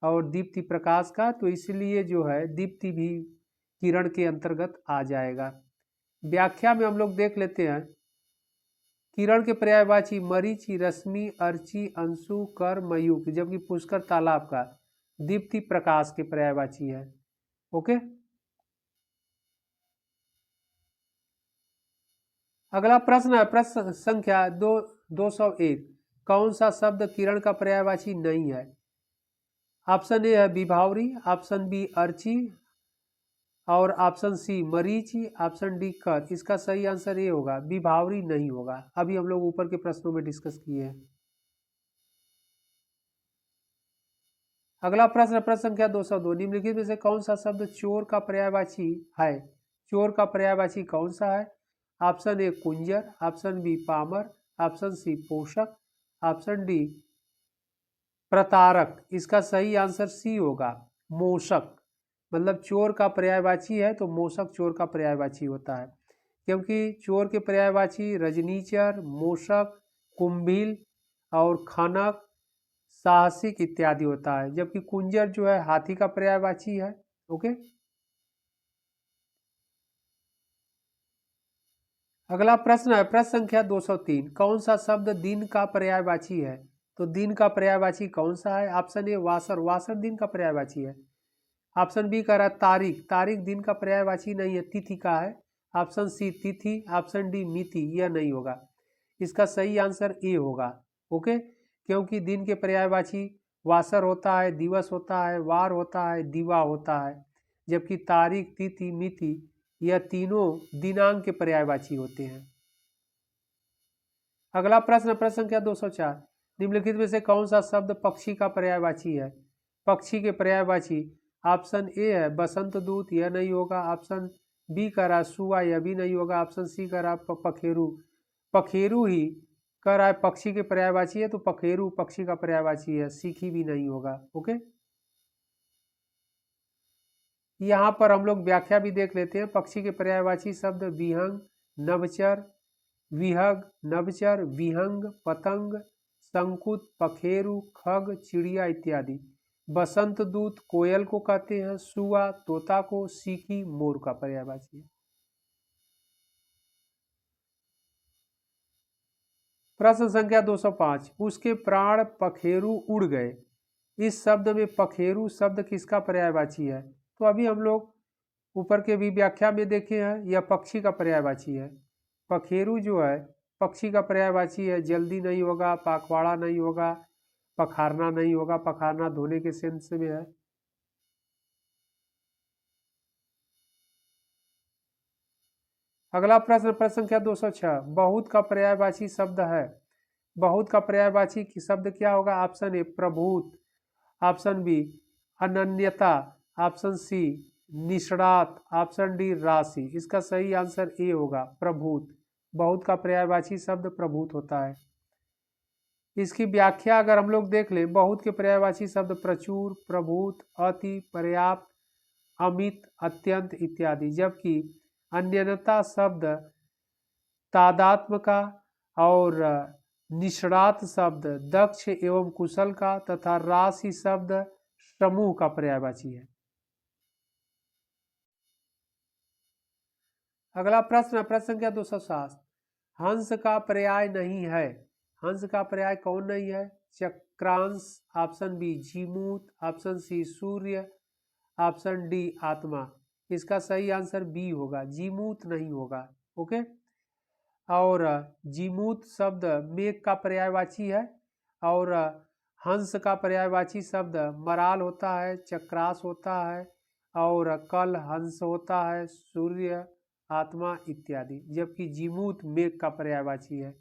और दीप्ति प्रकाश का। तो इसलिए जो है दीप्ति भी किरण के अंतर्गत आ जाएगा। व्याख्या में हम लोग देख लेते हैं। किरण के पर्यायवाची मरीचि, रश्मि, अर्ची, अंशु, कर, मयूख, जबकि पुष्कर तालाब का दीप्ति प्रकाश के पर्यायवाची है। ओके, अगला प्रश्न है प्रश्न संख्या 201। कौन सा शब्द किरण का पर्यायवाची नहीं है? ऑप्शन ए है विभावरी, ऑप्शन बी अर्ची और ऑप्शन सी मरीचि, ऑप्शन डी कर। इसका सही आंसर ये होगा, विभावरी नहीं होगा। अभी हम लोग ऊपर के प्रश्नों में डिस्कस किए हैं। अगला प्रश्न प्रश्न संख्या 202। निम्नलिखित में से कौन सा शब्द चोर का पर्यायवाची है? चोर का पर्यायवाची कौन सा है? ऑप्शन ए कुंजर, ऑप्शन बी पामर, ऑप्शन सी पोषक, ऑप्शन डी प्रतारक। इसका सही आंसर सी होगा, मोषक। मतलब चोर का पर्यायवाची है तो मोषक चोर का पर्यायवाची होता है, क्योंकि चोर के पर्यायवाची रजनीचर, मोषक, कुंभील और खनक, साहसिक इत्यादि होता है, जबकि कुंजर जो है हाथी का पर्यायवाची है। ओके, अगला प्रश्न है प्रश्न संख्या 203। कौन सा शब्द दिन का पर्यायवाची है? तो दिन का पर्यायवाची कौन सा है? ऑप्शन ए वासर, वासर दिन का पर्यायवाची है। ऑप्शन बी कह रहा है तारीख, तारीख दिन का पर्यायवाची नहीं है, तिथि का है। ऑप्शन सी तिथि, ऑप्शन डी मिति, यह नहीं होगा। इसका सही आंसर ए होगा। ओके, क्योंकि दिन के पर्यायवाची वासर होता है, दिवस होता है, वार होता है, दिवा होता है, जबकि तारीख, तिथि, मिति यह तीनों दिनांक के पर्यायवाची होते हैं। अगला प्रश्न प्रश्न संख्या 204। निम्नलिखित में से कौन सा शब्द पक्षी का पर्यायवाची है? पक्षी के पर्यायवाची ऑप्शन ए है बसंत दूत, यह नहीं होगा। ऑप्शन बी का रहा सुआ, यह भी नहीं होगा। ऑप्शन सी का रहा पखेरु, पखेरु ही कह रहा है पक्षी के पर्यायवाची है, तो पखेरु पक्षी का पर्यायवाची है, सीखी भी नहीं होगा। ओके, यहाँ पर हम लोग व्याख्या भी देख लेते हैं। पक्षी के पर्यायवाची शब्द विहंग, नभचर, विहग, नभचर, विहंग, पतंग, शंकुत, पखेरु, खग, चिड़िया इत्यादि। बसंत दूत कोयल को कहते हैं, सुआ तोता को, सीकी मोर का पर्यायवाची है। प्रश्न संख्या 205। उसके प्राण पखेरु उड़ गए। इस शब्द में पखेरु शब्द किसका पर्यायवाची है? तो अभी हम लोग ऊपर के भी व्याख्या में देखे हैं, यह पक्षी का पर्यायवाची है। पखेरु जो है पक्षी का पर्यायवाची है, जल्दी नहीं होगा, पाखवाड़ा नहीं होगा, पखारना नहीं होगा, पखारना धोने के सेंस में है। अगला प्रश्न प्रश्न संख्या 206। बहुत का पर्यायवाची शब्द है। बहुत का पर्यायवाची शब्द क्या होगा? ऑप्शन ए प्रभूत, ऑप्शन बी अनन्यता, ऑप्शन सी निष्णात, ऑप्शन डी राशि। इसका सही आंसर ए होगा, प्रभूत। बहुत का पर्यायवाची शब्द प्रभूत होता है। इसकी व्याख्या अगर हम लोग देख लें, बहुत के पर्यायवाची शब्द प्रचुर, प्रभूत, अति, पर्याप्त, अमित, अत्यंत इत्यादि, जबकि अन्यनता शब्द तादात्म्य का और निष्णात शब्द दक्ष एवं कुशल का तथा राशि शब्द समूह का पर्यायवाची है। अगला प्रश्न प्रश्न संख्या 207। हंस का पर्याय नहीं है। हंस का पर्याय कौन नहीं है? चक्रांश, option B Jimuta, option C सूर्य, ऑप्शन डी आत्मा। इसका सही आंसर बी होगा, जीमूत नहीं होगा। ओके, और जीमूत शब्द मेघ का पर्यायवाची है, और हंस का पर्यायवाची शब्द मराल होता है, चक्रास होता है, और कल हंस होता है, सूर्य, आत्मा इत्यादि, जबकि जीमूत मेघ का पर्यायवाची है।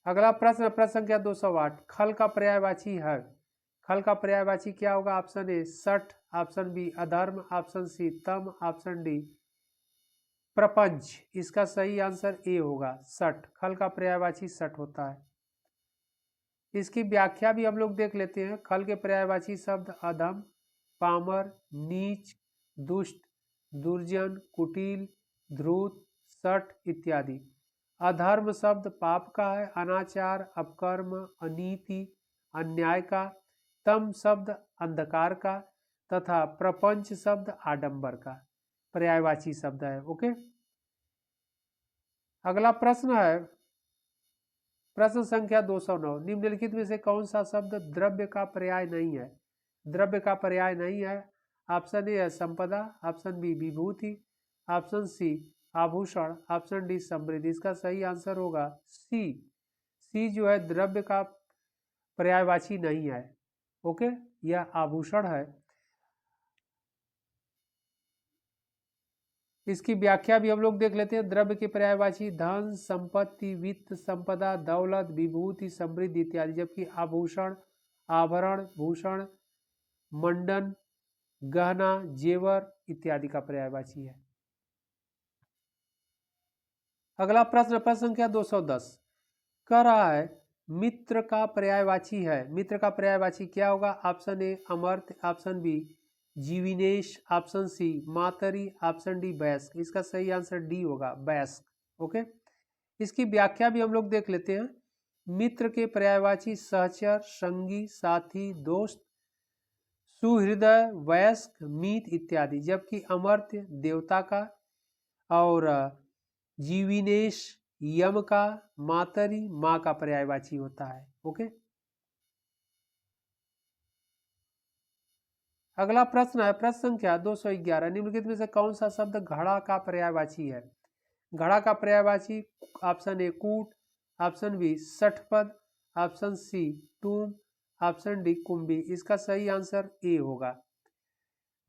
अगला प्रश्न प्रश्न संख्या 208। खल का पर्यायवाची है। खल का पर्यायवाची क्या होगा? ऑप्शन ए सठ, ऑप्शन बी अधर्म, ऑप्शन सी तम, ऑप्शन डी प्रपंच। इसका सही आंसर ए होगा, सठ। खल का पर्यायवाची सठ होता है। इसकी व्याख्या भी हम लोग देख लेते हैं। खल के पर्यायवाची शब्द अधम, पामर, नीच, दुष्ट, दुर्जन, कुटिल, ध्रुत, सठ इत्यादि। अधर्म शब्द पाप का है, अनाचार, अपकर्म, अनीति, अन्याय का, तम शब्द अंधकार का तथा प्रपंच शब्द आडंबर का पर्यायवाची शब्द है। ओके, अगला प्रश्न है प्रश्न संख्या 209, निम्नलिखित में से कौन सा शब्द द्रव्य का पर्याय नहीं है? द्रव्य का पर्याय नहीं है। ऑप्शन ए है संपदा, ऑप्शन बी विभूति, ऑप्शन सी आभूषण, ऑप्शन डी समृद्धि। इसका सही आंसर होगा सी। सी जो है द्रव्य का पर्यायवाची नहीं है। ओके, यह आभूषण है। इसकी व्याख्या भी हम लोग देख लेते हैं। द्रव्य के पर्यायवाची धन, संपत्ति, वित्त, संपदा, दौलत, विभूति, समृद्धि इत्यादि, जबकि आभूषण, आभरण, भूषण, मंडन, गहना, जेवर इत्यादि का पर्यायवाची है। अगला प्रश्न प्रश्न संख्या 210 कह रहा है मित्र का पर्यायवाची है। मित्र का पर्यायवाची क्या होगा? ऑप्शन ए अमर्त्य, ऑप्शन बी जीविनेश, ऑप्शन सी मातरी, ऑप्शन डी वयस्क। इसका सही आंसर डी होगा, वयस्क। ओके, इसकी व्याख्या भी हम लोग देख लेते हैं। मित्र के पर्यायवाची सहचर, संगी, साथी, दोस्त, सुहृदय, वयस्क, मीत इत्यादि, जबकि अमर्त्य देवता का और जीविनेश यम का, मातरी माँ का पर्यायवाची होता है। ओके, अगला प्रश्न है प्रश्न संख्या 211, निम्नलिखित में से कौन सा शब्द घड़ा का पर्यायवाची है? घड़ा का पर्यायवाची ऑप्शन ए कूट, ऑप्शन बी सठपद, ऑप्शन सी टूम, ऑप्शन डी कुंभी। इसका सही आंसर ए होगा।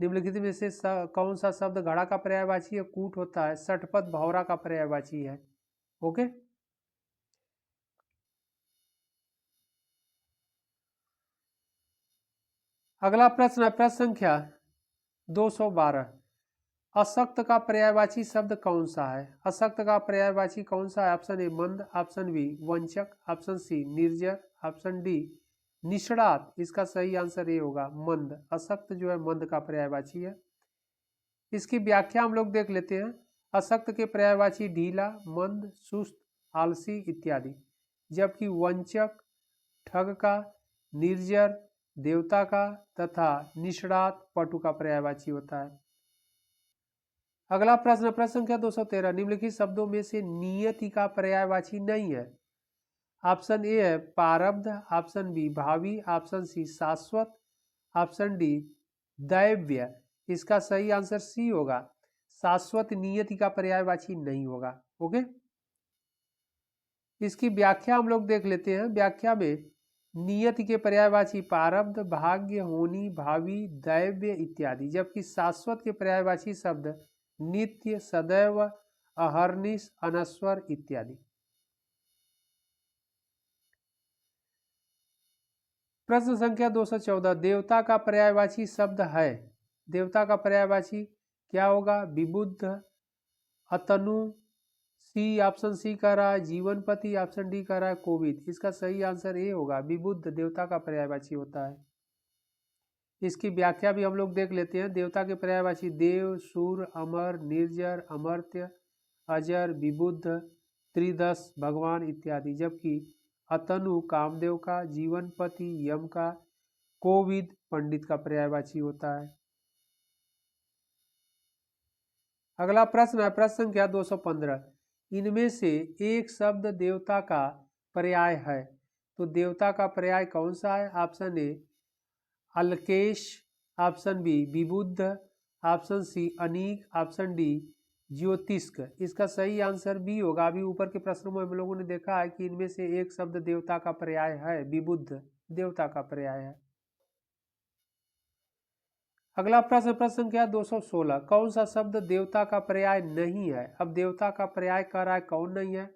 निम्नलिखित में से कौन सा शब्द घड़ा का पर्यायवाची है? कूट होता है। सठपद भौरा का पर्यायवाची है। ओके, अगला प्रश्न है प्रश्न संख्या 212, अशक्त का पर्यायवाची शब्द कौन सा है? अशक्त का पर्यायवाची कौन सा है? ऑप्शन ए मंद, ऑप्शन बी वंचक, ऑप्शन सी निर्जर, ऑप्शन डी निष्णात। इसका सही आंसर ये होगा मंद। अशक्त जो है मंद का पर्यायवाची है। इसकी व्याख्या हम लोग देख लेते हैं। अशक्त के पर्यायवाची ढीला, मंद, सुस्त, आलसी इत्यादि, जबकि वंचक ठग का, निर्जर देवता का तथा निष्णात पटु का पर्यायवाची होता है। अगला प्रश्न प्रश्न संख्या 213, निम्नलिखित शब्दों में से नियति का पर्यायवाची नहीं है। ऑप्शन ए है प्रारब्ध, ऑप्शन बी भावी, ऑप्शन सी शाश्वत, ऑप्शन डी दैव्य। इसका सही आंसर सी होगा, शाश्वत नियति का पर्यायवाची नहीं होगा। ओके, इसकी व्याख्या हम लोग देख लेते हैं। व्याख्या में नियति के पर्यायवाची प्रारब्ध, भाग्य, होनी, भावी, दैव्य इत्यादि, जबकि शाश्वत के पर्यायवाची शब्द नित्य, सदैव, अहर्निश, अनस्वर इत्यादि। प्रश्न संख्या 214, देवता का पर्यायवाची शब्द है। देवता का पर्यायवाची क्या होगा? विबुद्ध, अतनु, सी ऑप्शन सी कह रहा है जीवनपति, ऑप्शन डी कह रहा है कोविद। इसका सही आंसर ए होगा, विबुद्ध देवता का पर्यायवाची होता है। इसकी व्याख्या भी हम लोग देख लेते हैं। देवता के पर्यायवाची देव, सूर, अमर, निर्जर, अमर्त्य, अजर, विबुद्ध, त्रिदश भगवान इत्यादि, जबकि अतनु कामदेव का, जीवनपति यम का, कोविद पंडित का पर्यायवाची होता है। अगला प्रश्न है प्रश्न संख्या 215, इनमें से एक शब्द देवता का पर्याय है। तो देवता का पर्याय कौन सा है? ऑप्शन ए अलकेश, ऑप्शन बी विबुद्ध, ऑप्शन सी अनीक, ऑप्शन डी ज्योतिष्क। इसका सही आंसर बी होगा। अभी ऊपर के प्रश्नों में हम लोगों ने देखा है कि इनमें से एक शब्द देवता का पर्याय है, विबुद्ध देवता का पर्याय है। अगला प्रश्न प्रश्न संख्या 216, कौन सा शब्द देवता का पर्याय नहीं है? अब देवता का पर्याय कह रहा है कौन नहीं है?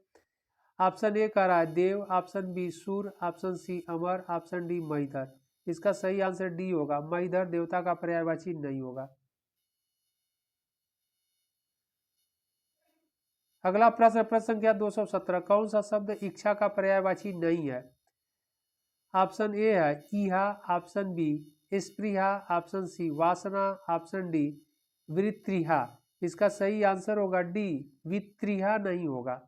ऑप्शन ए कह रहा है देव, ऑप्शन बी सूर, ऑप्शन सी अमर, ऑप्शन डी महीधर। इसका सही आंसर डी होगा, महीधर देवता का पर्यायवाची नहीं होगा। अगला प्रश्न प्रश्न संख्या 217, कौन सा शब्द इच्छा का पर्यायवाची नहीं है? ऑप्शन ए है इहा, ऑप्शन बी स्पृहा, ऑप्शन सी वासना, ऑप्शन डी वृत्रिहा। इसका सही आंसर होगा डी वित्रिहा नहीं होगा।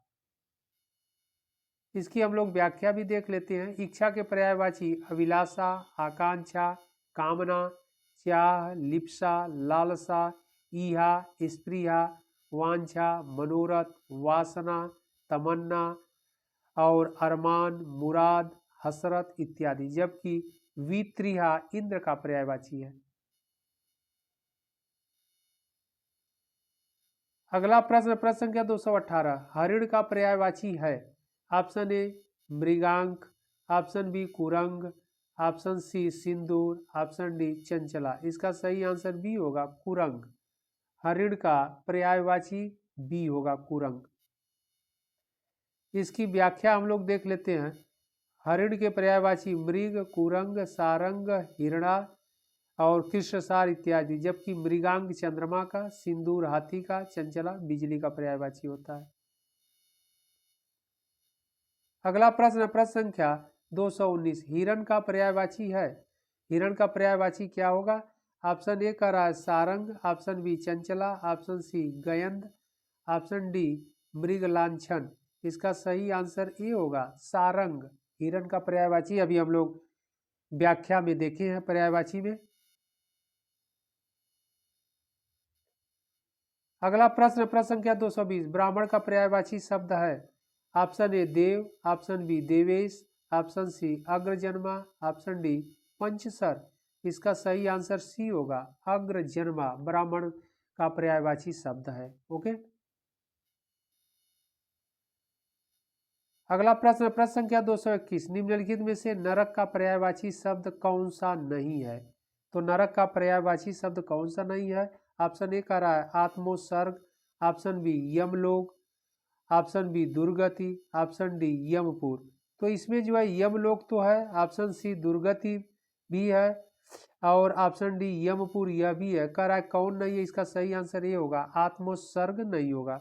इसकी हम लोग व्याख्या भी देख लेते हैं। इच्छा के पर्यायवाची अभिलाषा, आकांक्षा, कामना, चाह, लिप्सा, लालसा, ईहा, स्पृहा, वांछा, मनोरथ, वासना, तमन्ना और अरमान, मुराद, हसरत इत्यादि, जबकि वित्रिहा इंद्र का पर्यायवाची है। अगला प्रश्न, प्रश्न संख्या 218, हरिण का पर्यायवाची है। ऑप्शन ए मृगांक, ऑप्शन बी कुरंग, ऑप्शन सी सिंदूर, ऑप्शन डी चंचला। इसका सही आंसर बी होगा कुरंग। हरिण का पर्यायवाची बी होगा कुरंग। इसकी व्याख्या हम लोग देख लेते हैं। हरिण के पर्यायवाची मृग, कुरंग, सारंग, हिरणा और कृष्णसार इत्यादि, जबकि मृगांग चंद्रमा का, सिंदूर हाथी का, चंचला बिजली का पर्यायवाची होता है। अगला प्रश्न, प्रश्न संख्या 219, हिरण का पर्यायवाची है। हिरण का पर्यायवाची क्या होगा? ऑप्शन ए का रहा है सारंग, ऑप्शन बी चंचला, ऑप्शन सी गयंद, ऑप्शन डी मृग लांछन। इसका सही आंसर ए होगा सारंग। हिरण का पर्यायवाची अभी हम लोग व्याख्या में देखे हैं पर्यायवाची में। अगला प्रश्न, प्रश्न संख्या 220, ब्राह्मण का पर्यायवाची शब्द है। ऑप्शन ए देव, ऑप्शन बी देवेश, ऑप्शन सी अग्रजन्मा, ऑप्शन डी पंचसर। इसका सही आंसर सी होगा अग्रजन्मा, ब्राह्मण का पर्यायवाची शब्द है। ओके। अगला प्रश्न, प्रश्न संख्या 221, निम्नलिखित में से नरक का पर्यायवाची शब्द कौन सा नहीं है? तो नरक का पर्यायवाची शब्द कौन सा नहीं है? ऑप्शन ए का रहा है आत्मोत्सर्ग, ऑप्शन बी यमलोक, ऑप्शन बी दुर्गति, ऑप्शन डी यमपुर। तो इसमें जो है यमलोक तो है, ऑप्शन सी दुर्गति भी है और ऑप्शन डी यमपुर यह भी है। कह रहा है कौन नहीं है? इसका सही आंसर ये होगा आत्मोत्सर्ग नहीं होगा।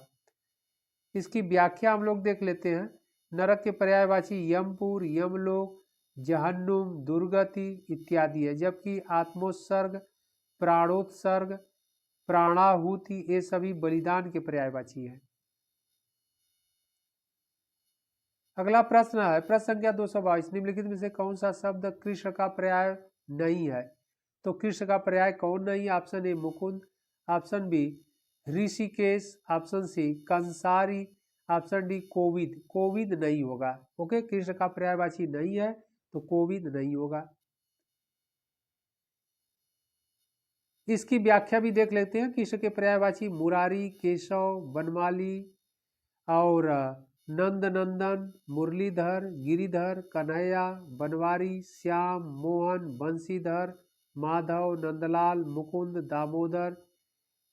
इसकी व्याख्या हम लोग देख लेते हैं। नरक के पर्यायवाची यमपुर, यमलोक, जहन्नुम, दुर्गति इत्यादि है, जबकि आत्मोत्सर्ग, प्राणोत्सर्ग, प्राणाहुति ये सभी बलिदान के पर्यायवाची है। अगला प्रश्न है, प्रश्न संख्या 222, निम्नलिखित में से कौन सा शब्द कृष्ण का पर्याय नहीं है? तो कृष्ण का पर्याय कौन नहीं है? ऑप्शन ए मुकुंद, ऑप्शन बी ऋषिकेश, ऑप्शन सी कंसारी, ऑप्शन डी कोविद। कोविद नहीं होगा। ओके, कृष्ण का पर्यायवाची नहीं है तो कोविद नहीं होगा। इसकी व्याख्या भी देख लेते हैं। कृष्ण के पर्यायवाची मुरारी, केशव, बनमाली और नंद नंदन, मुरलीधर, गिरिधर, कन्हैया, बनवारी, श्याम, मोहन, बंशीधर, माधव, नंदलाल, मुकुंद, दामोदर,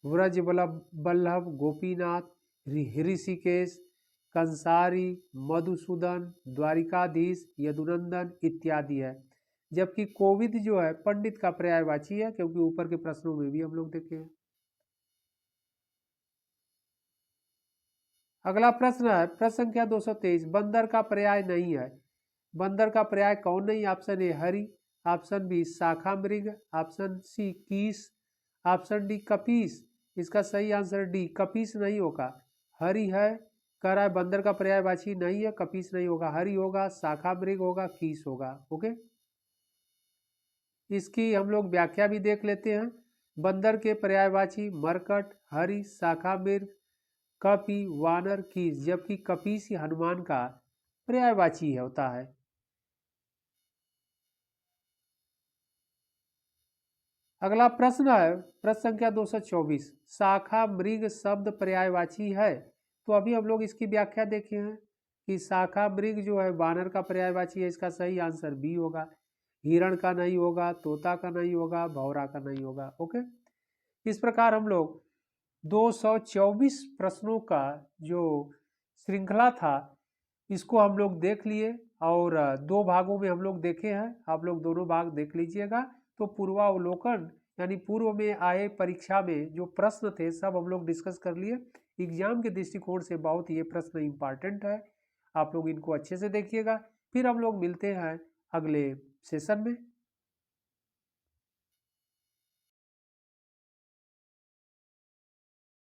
व्रज वल्लभ, गोपीनाथ, ऋषिकेश, कंसारी, मधुसूदन, द्वारिकाधीश, यदुनंदन इत्यादि है, जबकि कोविद जो है पंडित का पर्यायवाची है, क्योंकि ऊपर के प्रश्नों में भी हम लोग देखे हैं। अगला प्रश्न है, प्रश्न संख्या 223, बंदर का पर्याय नहीं है। बंदर का पर्याय कौन नहीं? ऑप्शन ए हरि, ऑप्शन बी शाखा मृग, ऑप्शन सी कीस, ऑप्शन डी कपीस। इसका सही आंसर डी कपीस नहीं होगा। हरि है, कह रहा है बंदर का पर्यायवाची नहीं है, कपीस नहीं होगा, हरि होगा, शाखा मृग होगा, कीस होगा। ओके, इसकी हम लोग व्याख्या भी देख लेते हैं। बंदर के पर्यायवाची मरकट, हरि, शाखा मृग, कपि, वानर, कीस, जबकि कपीस हनुमान का पर्यायवाची होता है। अगला प्रश्न है, प्रश्न संख्या 224, शाखा मृग शब्द पर्यायवाची है। तो अभी हम लोग इसकी व्याख्या देखे हैं कि शाखा मृग जो है वानर का पर्यायवाची है। इसका सही आंसर बी होगा। हिरण का नहीं होगा, तोता का नहीं होगा, भौरा का नहीं होगा। ओके, इस प्रकार हम लोग 224 प्रश्नों का जो श्रृंखला था इसको हम लोग देख लिए और दो भागों में हम लोग देखे हैं। आप लोग दोनों भाग देख लीजिएगा। तो पूर्वावलोकन यानी पूर्व में आए परीक्षा में जो प्रश्न थे सब हम लोग डिस्कस कर लिए। एग्जाम के दृष्टिकोण से बहुत ये प्रश्न इम्पॉर्टेंट है, आप लोग इनको अच्छे से देखिएगा। फिर हम लोग मिलते हैं अगले सेशन में।